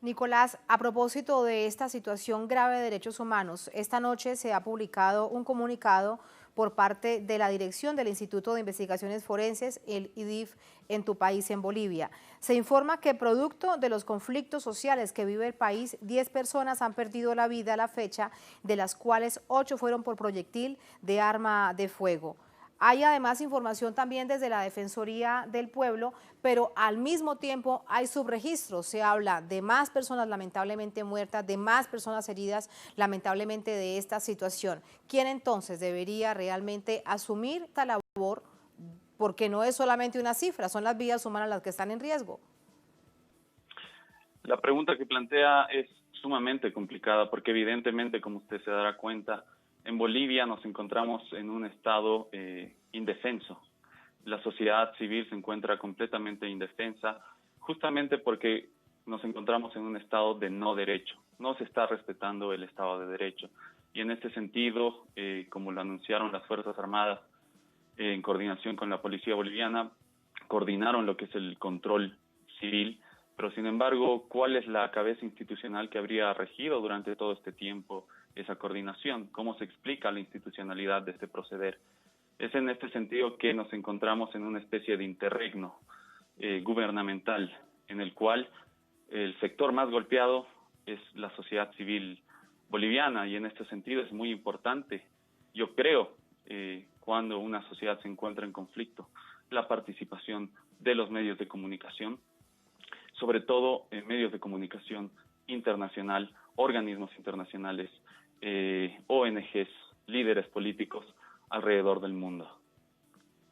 Nicolás, a propósito de esta situación grave de derechos humanos, esta noche se ha publicado un comunicado por parte de la dirección del Instituto de Investigaciones Forenses, el IDIF, en tu país, en Bolivia. Se informa que producto de los conflictos sociales que vive el país, 10 personas han perdido la vida a la fecha, de las cuales 8 fueron por proyectil de arma de fuego. Hay además información también desde la Defensoría del Pueblo, pero al mismo tiempo hay subregistros. Se habla de más personas lamentablemente muertas, de más personas heridas lamentablemente de esta situación. ¿Quién entonces debería realmente asumir esta labor? Porque no es solamente una cifra, son las vidas humanas las que están en riesgo. La pregunta que plantea es sumamente complicada porque evidentemente, como usted se dará cuenta, en Bolivia nos encontramos en un estado indefenso. La sociedad civil se encuentra completamente indefensa justamente porque nos encontramos en un estado de no derecho. No se está respetando el Estado de Derecho. Y en este sentido, como lo anunciaron las Fuerzas Armadas en coordinación con la Policía Boliviana, coordinaron lo que es el control civil. Pero, sin embargo, ¿cuál es la cabeza institucional que habría regido durante todo este tiempo esa coordinación? ¿Cómo se explica la institucionalidad de este proceder? Es en este sentido que nos encontramos en una especie de interregno gubernamental, en el cual el sector más golpeado es la sociedad civil boliviana, y en este sentido es muy importante, yo creo, cuando una sociedad se encuentra en conflicto, la participación de los medios de comunicación, sobre todo en medios de comunicación internacional, organismos internacionales, ONGs, líderes políticos alrededor del mundo.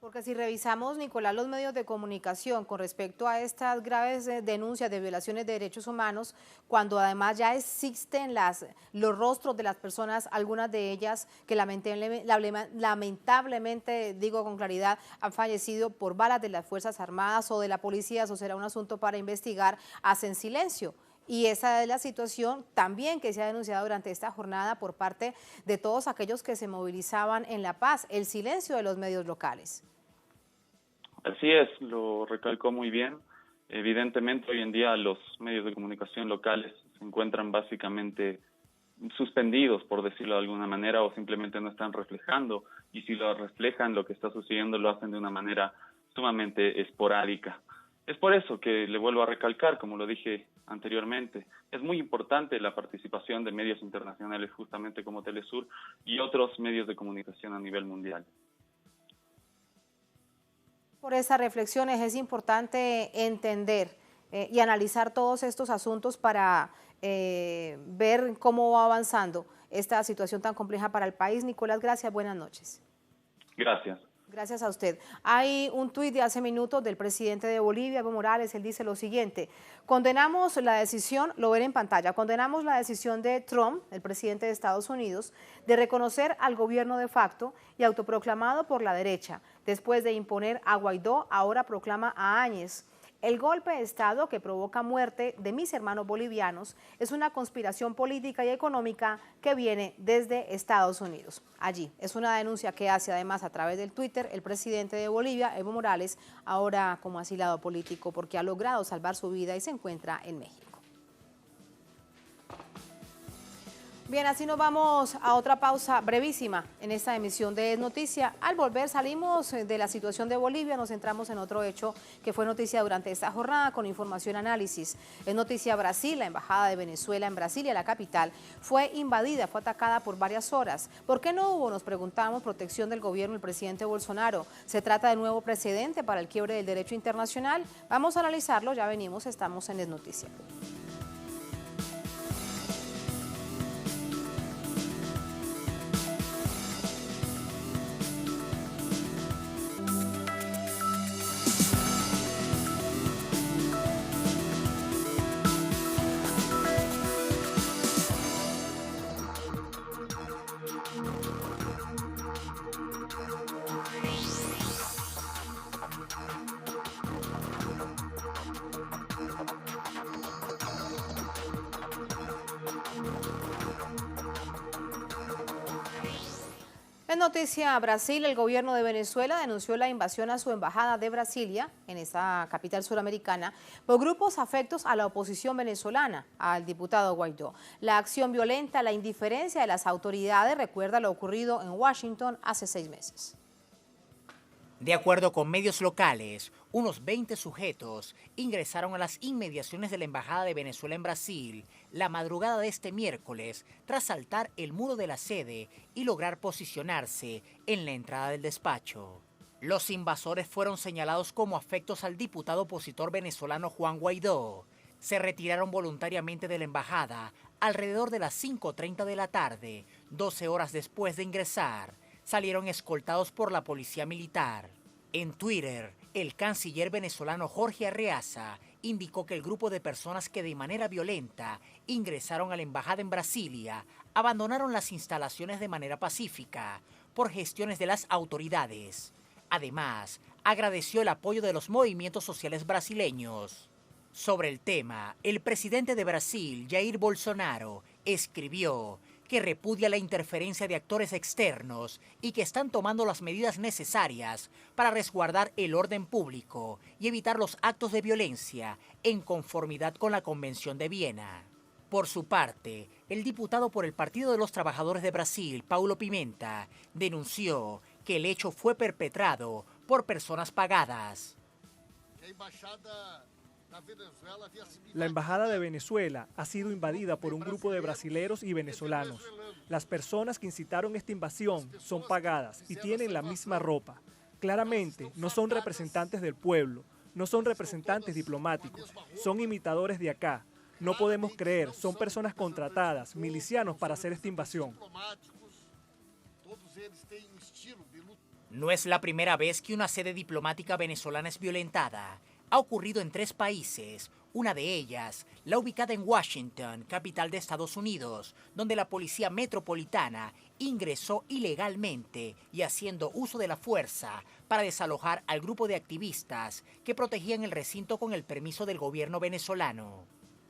Porque si revisamos, Nicolás, los medios de comunicación con respecto a estas graves denuncias de violaciones de derechos humanos, cuando además ya existen los rostros de las personas, algunas de ellas que lamentablemente, digo con claridad, han fallecido por balas de las Fuerzas Armadas o de la policía, eso será un asunto para investigar, hacen silencio. Y esa es la situación también que se ha denunciado durante esta jornada por parte de todos aquellos que se movilizaban en La Paz, el silencio de los medios locales. Así es, lo recalcó muy bien. Evidentemente, hoy en día los medios de comunicación locales se encuentran básicamente suspendidos, por decirlo de alguna manera, o simplemente no están reflejando, y si lo reflejan, lo que está sucediendo lo hacen de una manera sumamente esporádica. Es por eso que le vuelvo a recalcar, como lo dije anteriormente, es muy importante la participación de medios internacionales justamente como Telesur y otros medios de comunicación a nivel mundial. Por esas reflexiones es importante entender y analizar todos estos asuntos para ver cómo va avanzando esta situación tan compleja para el país. Nicolás, gracias, buenas noches. Gracias. Gracias a usted. Hay un tuit de hace minutos del presidente de Bolivia, Evo Morales. Él dice lo siguiente: condenamos la decisión, lo ven en pantalla, condenamos la decisión de Trump, el presidente de Estados Unidos, de reconocer al gobierno de facto y autoproclamado por la derecha. Después de imponer a Guaidó, ahora proclama a Áñez. El golpe de Estado que provoca muerte de mis hermanos bolivianos es una conspiración política y económica que viene desde Estados Unidos. Allí es una denuncia que hace además a través del Twitter el presidente de Bolivia, Evo Morales, ahora como asilado político porque ha logrado salvar su vida y se encuentra en México. Bien, así nos vamos a otra pausa brevísima en esta emisión de Es Noticia. Al volver salimos de la situación de Bolivia, nos centramos en otro hecho que fue noticia durante esta jornada con información y análisis. Es noticia Brasil, la embajada de Venezuela en Brasilia, la capital, fue invadida, fue atacada por varias horas. ¿Por qué no hubo, nos preguntamos, protección del gobierno del presidente Bolsonaro? ¿Se trata de nuevo precedente para el quiebre del derecho internacional? Vamos a analizarlo, ya venimos, estamos en Es Noticia. En noticia Brasil, el gobierno de Venezuela denunció la invasión a su embajada de Brasilia, en esa capital suramericana, por grupos afectos a la oposición venezolana, al diputado Guaidó. La acción violenta, la indiferencia de las autoridades recuerda lo ocurrido en Washington hace 6 meses. De acuerdo con medios locales, Unos 20 sujetos ingresaron a las inmediaciones de la Embajada de Venezuela en Brasil la madrugada de este miércoles tras saltar el muro de la sede y lograr posicionarse en la entrada del despacho. Los invasores fueron señalados como afectos al diputado opositor venezolano Juan Guaidó. Se retiraron voluntariamente de la embajada alrededor de las 5:30 de la tarde, 12 horas después de ingresar. Salieron escoltados por la policía militar. En Twitter, el canciller venezolano Jorge Arreaza indicó que el grupo de personas que de manera violenta ingresaron a la embajada en Brasilia abandonaron las instalaciones de manera pacífica por gestiones de las autoridades. Además, agradeció el apoyo de los movimientos sociales brasileños. Sobre el tema, el presidente de Brasil, Jair Bolsonaro, escribió que repudia la interferencia de actores externos y que están tomando las medidas necesarias para resguardar el orden público y evitar los actos de violencia en conformidad con la Convención de Viena. Por su parte, el diputado por el Partido de los Trabajadores de Brasil, Paulo Pimenta, denunció que el hecho fue perpetrado por personas pagadas. La Embajada de Venezuela ha sido invadida por un grupo de brasileros y venezolanos. Las personas que incitaron esta invasión son pagadas y tienen la misma ropa. Claramente, no son representantes del pueblo, no son representantes diplomáticos, son imitadores de acá. No podemos creer, son personas contratadas, milicianos para hacer esta invasión. No es la primera vez que una sede diplomática venezolana es violentada. Ha ocurrido en 3 países, una de ellas, la ubicada en Washington, capital de Estados Unidos, donde la policía metropolitana ingresó ilegalmente y haciendo uso de la fuerza para desalojar al grupo de activistas que protegían el recinto con el permiso del gobierno venezolano.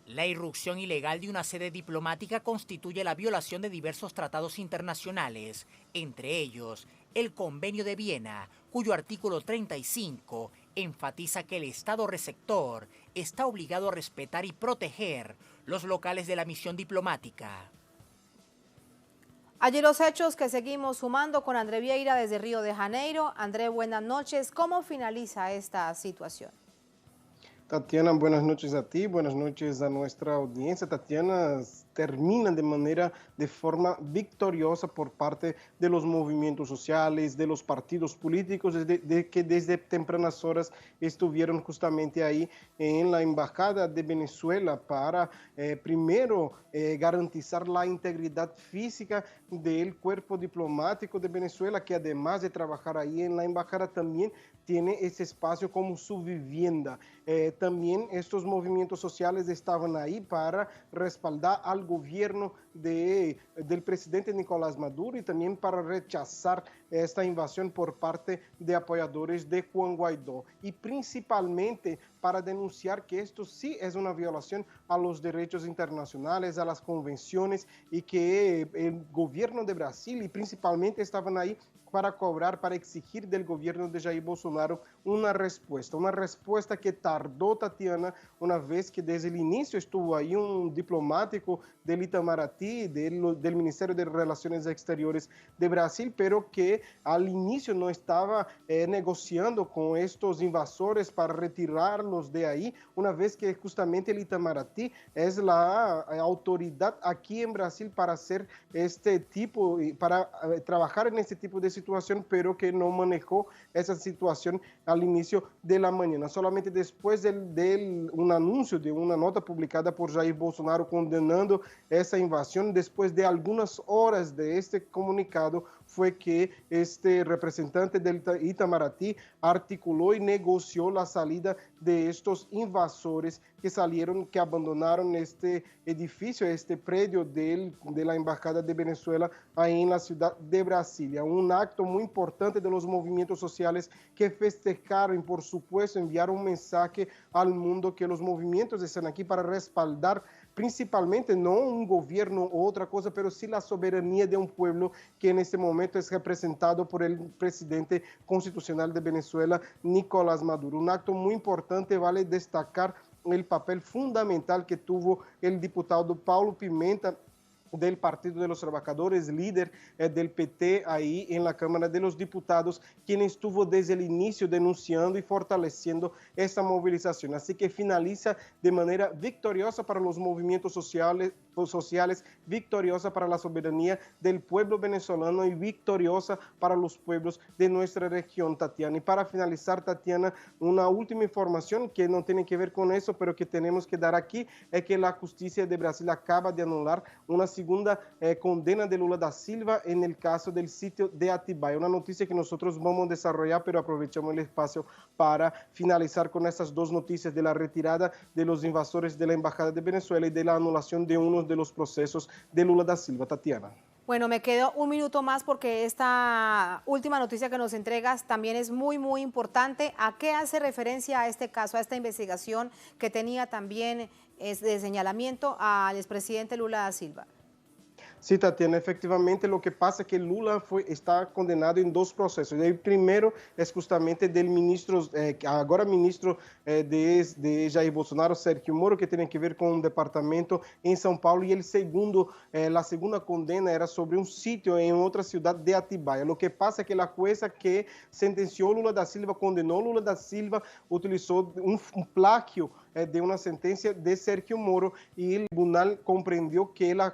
La irrupción ilegal de una sede diplomática constituye la violación de diversos tratados internacionales, entre ellos el Convenio de Viena, cuyo artículo 35 enfatiza que el Estado receptor está obligado a respetar y proteger los locales de la misión diplomática. Allí los hechos que seguimos sumando con André Vieira desde Río de Janeiro. André, buenas noches. ¿Cómo finaliza esta situación? Tatiana, buenas noches a ti, buenas noches a nuestra audiencia. Tatiana, termina de forma victoriosa por parte de los movimientos sociales, de los partidos políticos, que desde tempranas horas estuvieron justamente ahí en la Embajada de Venezuela para, primero, garantizar la integridad física del cuerpo diplomático de Venezuela, que además de trabajar ahí en la Embajada, también tiene ese espacio como su vivienda. También estos movimientos sociales estaban ahí para respaldar al gobierno del presidente Nicolás Maduro y también para rechazar esta invasión por parte de apoyadores de Juan Guaidó y principalmente para denunciar que esto sí es una violación a los derechos internacionales, a las convenciones y que el gobierno de Brasil y principalmente estaban ahí para cobrar, para exigir del gobierno de Jair Bolsonaro una respuesta que tardó, Tatiana, una vez que desde el inicio estuvo ahí un diplomático del Itamaraty, del Ministerio de Relaciones Exteriores de Brasil, pero que al inicio no estaba negociando con estos invasores para retirarlos de ahí, una vez que justamente el Itamaraty es la autoridad aquí en Brasil para hacer este tipo, para trabajar en este tipo de situación, pero que no manejó esa situación al inicio de la mañana. Solamente después de un anuncio, de una nota publicada por Jair Bolsonaro condenando esa invasión, después de algunas horas de este comunicado, fue que este representante del Itamaraty articuló y negoció la salida de estos invasores que abandonaron este edificio, este predio de la Embajada de Venezuela ahí en la ciudad de Brasilia. Un acto muy importante de los movimientos sociales que festejaron y, por supuesto, enviaron un mensaje al mundo que los movimientos están aquí para respaldar principalmente no un gobierno o otra cosa, pero sí la soberanía de un pueblo que en este momento es representado por el presidente constitucional de Venezuela, Nicolás Maduro. Un acto muy importante, vale destacar el papel fundamental que tuvo el diputado Paulo Pimenta del Partido de los Trabajadores, líder del PT ahí en la Cámara de los Diputados, quien estuvo desde el inicio denunciando y fortaleciendo esta movilización. Así que finaliza de manera victoriosa para los movimientos sociales, victoriosa para la soberanía del pueblo venezolano y victoriosa para los pueblos de nuestra región, Tatiana. Y para finalizar, Tatiana, una última información que no tiene que ver con eso, pero que tenemos que dar aquí, es que la justicia de Brasil acaba de anular una segunda condena de Lula da Silva en el caso del sitio de Atibaia. Una noticia que nosotros vamos a desarrollar, pero aprovechamos el espacio para finalizar con estas dos noticias de la retirada de los invasores de la Embajada de Venezuela y de la anulación de uno de los procesos de Lula da Silva. Tatiana. Bueno, me quedo un minuto más porque esta última noticia que nos entregas también es muy, muy importante. ¿A qué hace referencia a este caso, a esta investigación que tenía también de señalamiento al expresidente Lula da Silva? Sí, Tatiana, efectivamente lo que pasa es que Lula está condenado en dos procesos. El primero es justamente del ministro, ahora ministro de Jair Bolsonaro, Sergio Moro, que tiene que ver con un departamento en São Paulo, y el segundo, la segunda condena era sobre un sitio en otra ciudad de Atibaia. Lo que pasa es que la jueza que sentenció Lula da Silva, condenó Lula da Silva, utilizó un plagio de una sentencia de Sergio Moro, y el tribunal comprendió que la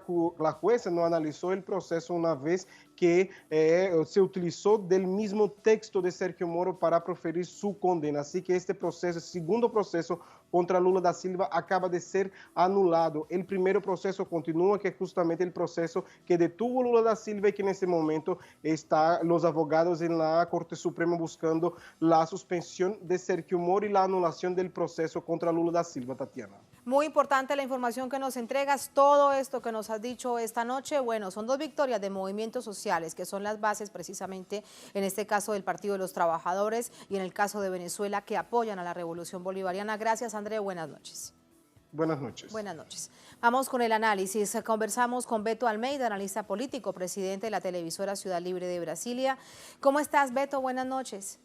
jueza no analizó el proceso una vez que se utilizó del mismo texto de Sergio Moro para proferir su condena. Así que este proceso, el segundo proceso contra Lula da Silva, acaba de ser anulado. El primer proceso continúa, que es justamente el proceso que detuvo Lula da Silva, y que en este momento están los abogados en la Corte Suprema buscando la suspensión de Sergio Moro y la anulación del proceso contra Lula da Silva, Tatiana. Muy importante la información que nos entregas, todo esto que nos has dicho esta noche. Bueno, son dos victorias de movimientos sociales, que son las bases precisamente en este caso del Partido de los Trabajadores y en el caso de Venezuela, que apoyan a la Revolución Bolivariana. Gracias, André, buenas noches. Buenas noches. Buenas noches. Vamos con el análisis. Conversamos con Beto Almeida, analista político, presidente de la televisora Ciudad Libre de Brasilia. ¿Cómo estás, Beto? Buenas noches.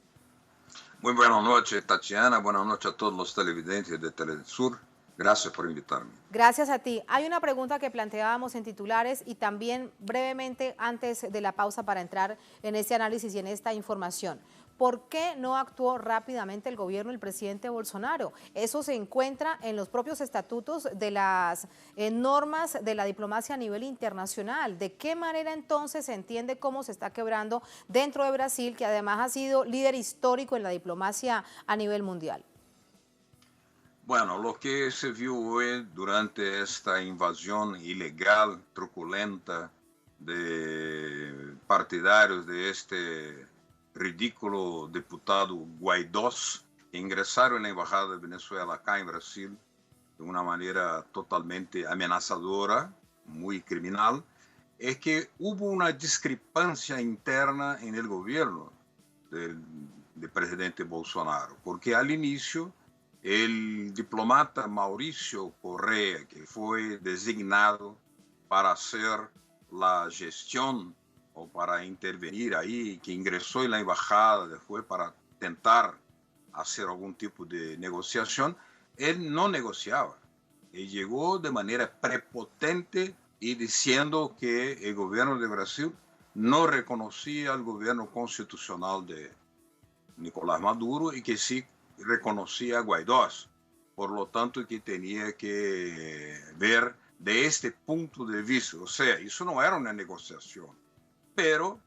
Muy buenas noches, Tatiana. Buenas noches a todos los televidentes de Telesur. Gracias por invitarme. Gracias a ti. Hay una pregunta que planteábamos en titulares y también brevemente antes de la pausa para entrar en este análisis y en esta información. ¿Por qué no actuó rápidamente el gobierno del presidente Bolsonaro? Eso se encuentra en los propios estatutos de las normas de la diplomacia a nivel internacional. ¿De qué manera entonces se entiende cómo se está quebrando dentro de Brasil, que además ha sido líder histórico en la diplomacia a nivel mundial? Bueno, lo que se vio hoy durante esta invasión ilegal, truculenta, de partidarios de este ridículo diputado Guaidó, que ingresaron en la Embajada de Venezuela acá en Brasil de una manera totalmente amenazadora, muy criminal, es que hubo una discrepancia interna en el gobierno del presidente Bolsonaro, porque al inicio el diplomata Mauricio Correa, que fue designado para hacer la gestión o para intervenir ahí, que ingresó en la embajada después para tentar hacer algún tipo de negociación, él no negociaba. Él llegó de manera prepotente y diciendo que el gobierno de Brasil no reconocía el gobierno constitucional de Nicolás Maduro y que sí reconocía a Guaidó, por lo tanto que tenía que ver de este punto de vista, o sea, eso no era una negociación, pero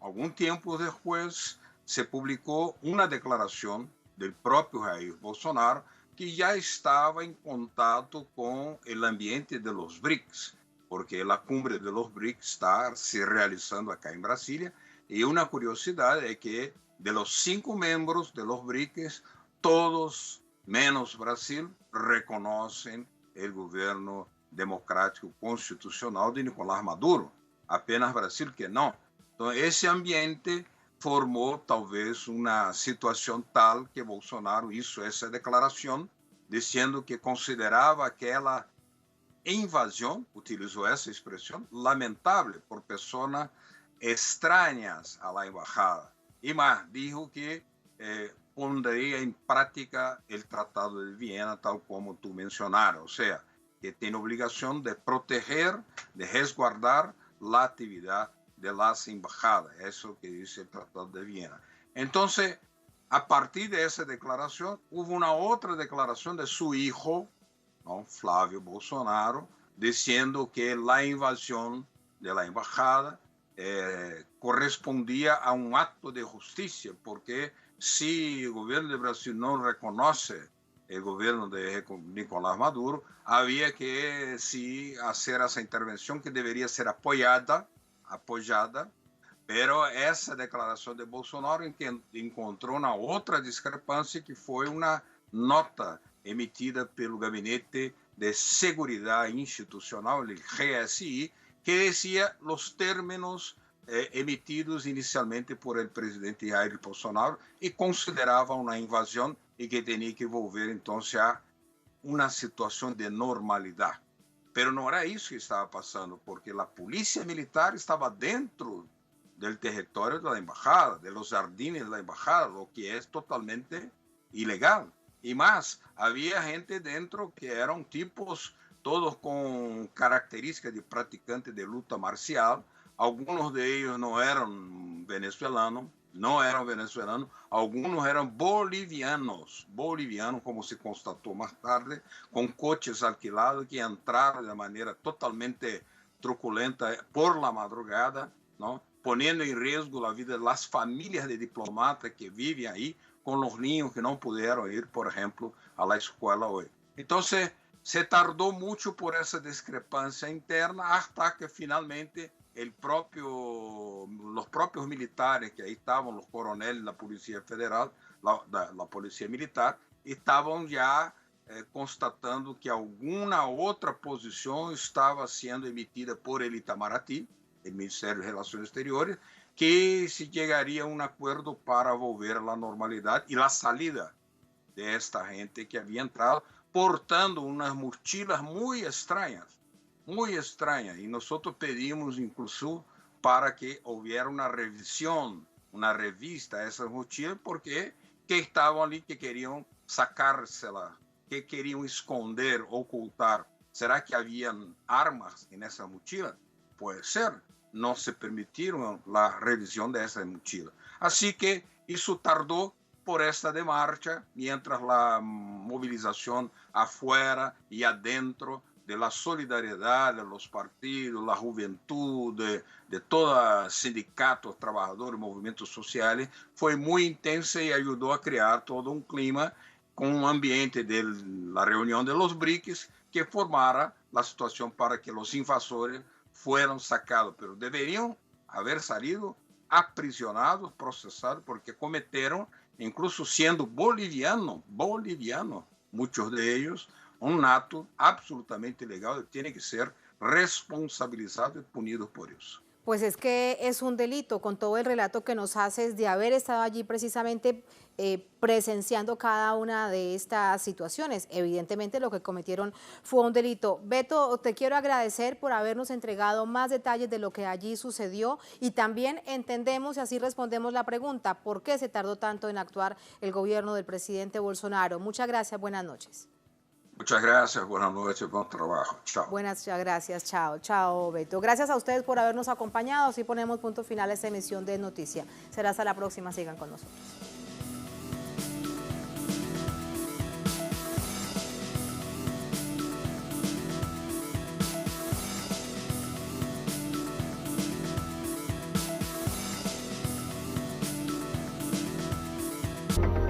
algún tiempo después se publicó una declaración del propio Jair Bolsonaro que ya estaba en contacto con el ambiente de los BRICS, porque la cumbre de los BRICS está se realizando acá en Brasilia, y una curiosidad es que de los 5 miembros de los BRICS, todos, menos Brasil, reconocen el gobierno democrático constitucional de Nicolás Maduro. Apenas Brasil que no. Entonces, ese ambiente formó talvez una situación tal que Bolsonaro hizo esa declaración diciendo que consideraba aquella invasión, utilizó esa expresión, lamentable por personas extrañas a la embajada. Y más, dijo que pondría en práctica el Tratado de Viena, tal como tú mencionaste. O sea, que tiene obligación de proteger, de resguardar la actividad de las embajadas. Eso que dice el Tratado de Viena. Entonces, a partir de esa declaración, hubo una otra declaración de su hijo, ¿no?, Flávio Bolsonaro, diciendo que la invasión de la embajada correspondía a un acto de justicia, porque si el gobierno de Brasil no reconoce el gobierno de Nicolás Maduro, había que sí hacer esa intervención que debería ser apoyada, pero essa declaração de Bolsonaro encontrou uma outra discrepância, que foi uma nota emitida pelo Gabinete de Seguridad Institucional, el GSI, que decía los términos emitidos inicialmente por el presidente Jair Bolsonaro y consideraba una invasión y que tenía que volver entonces a una situación de normalidad. Pero no era eso que estaba pasando, porque la policía militar estaba dentro del territorio de la embajada, de los jardines de la embajada, lo que es totalmente ilegal. Y más, había gente dentro que eran tipos todos con características de practicantes de luta marcial. Algunos de ellos no eran venezolanos, algunos eran bolivianos, como se constató más tarde, con coches alquilados que entraron de manera totalmente truculenta por la madrugada, ¿no?, poniendo en riesgo la vida de las familias de diplomatas que viven ahí, con los niños que no pudieron ir, por ejemplo, a la escuela hoy. Entonces, se tardó mucho por esa discrepancia interna hasta que finalmente los propios militares que ahí estaban, los coroneles de la Policía Federal, la Policía Militar, estaban ya constatando que alguna otra posición estaba siendo emitida por el Itamaraty, el Ministerio de Relaciones Exteriores, que se llegaría a un acuerdo para volver a la normalidad y la salida de esta gente que había entrado portando unas mochilas muy extrañas, y nosotros pedimos incluso para que hubiera una revisión, una revista a esas mochilas, porque que estaban ali, que querían sacársela, que querían esconder, ocultar. ¿Será que habían armas en esa mochila? Puede ser. No se permitieron la revisión de esa mochila. Así que eso tardó por esta de marcha, mientras la movilización afuera y adentro de la solidaridad de los partidos, la juventud, de todos sindicatos, trabajadores, movimientos sociales, fue muy intensa y ayudó a crear todo un clima con un ambiente de la reunión de los BRICS que formara la situación para que los invasores fueron sacados, pero deberían haber salido aprisionados, procesados, porque cometieron, incluso siendo bolivianos, muchos de ellos, un acto absolutamente ilegal y tienen que ser responsabilizados y punidos por eso. Pues es que es un delito, con todo el relato que nos haces de haber estado allí precisamente presenciando cada una de estas situaciones. Evidentemente lo que cometieron fue un delito. Beto, te quiero agradecer por habernos entregado más detalles de lo que allí sucedió y también entendemos y así respondemos la pregunta, ¿por qué se tardó tanto en actuar el gobierno del presidente Bolsonaro? Muchas gracias, buenas noches. Muchas gracias, buenas noches, buen trabajo. Chao. Buenas gracias, chao, chao Beto. Gracias a ustedes por habernos acompañado. Así ponemos punto final a esta emisión de Noticia. Será hasta la próxima, sigan con nosotros.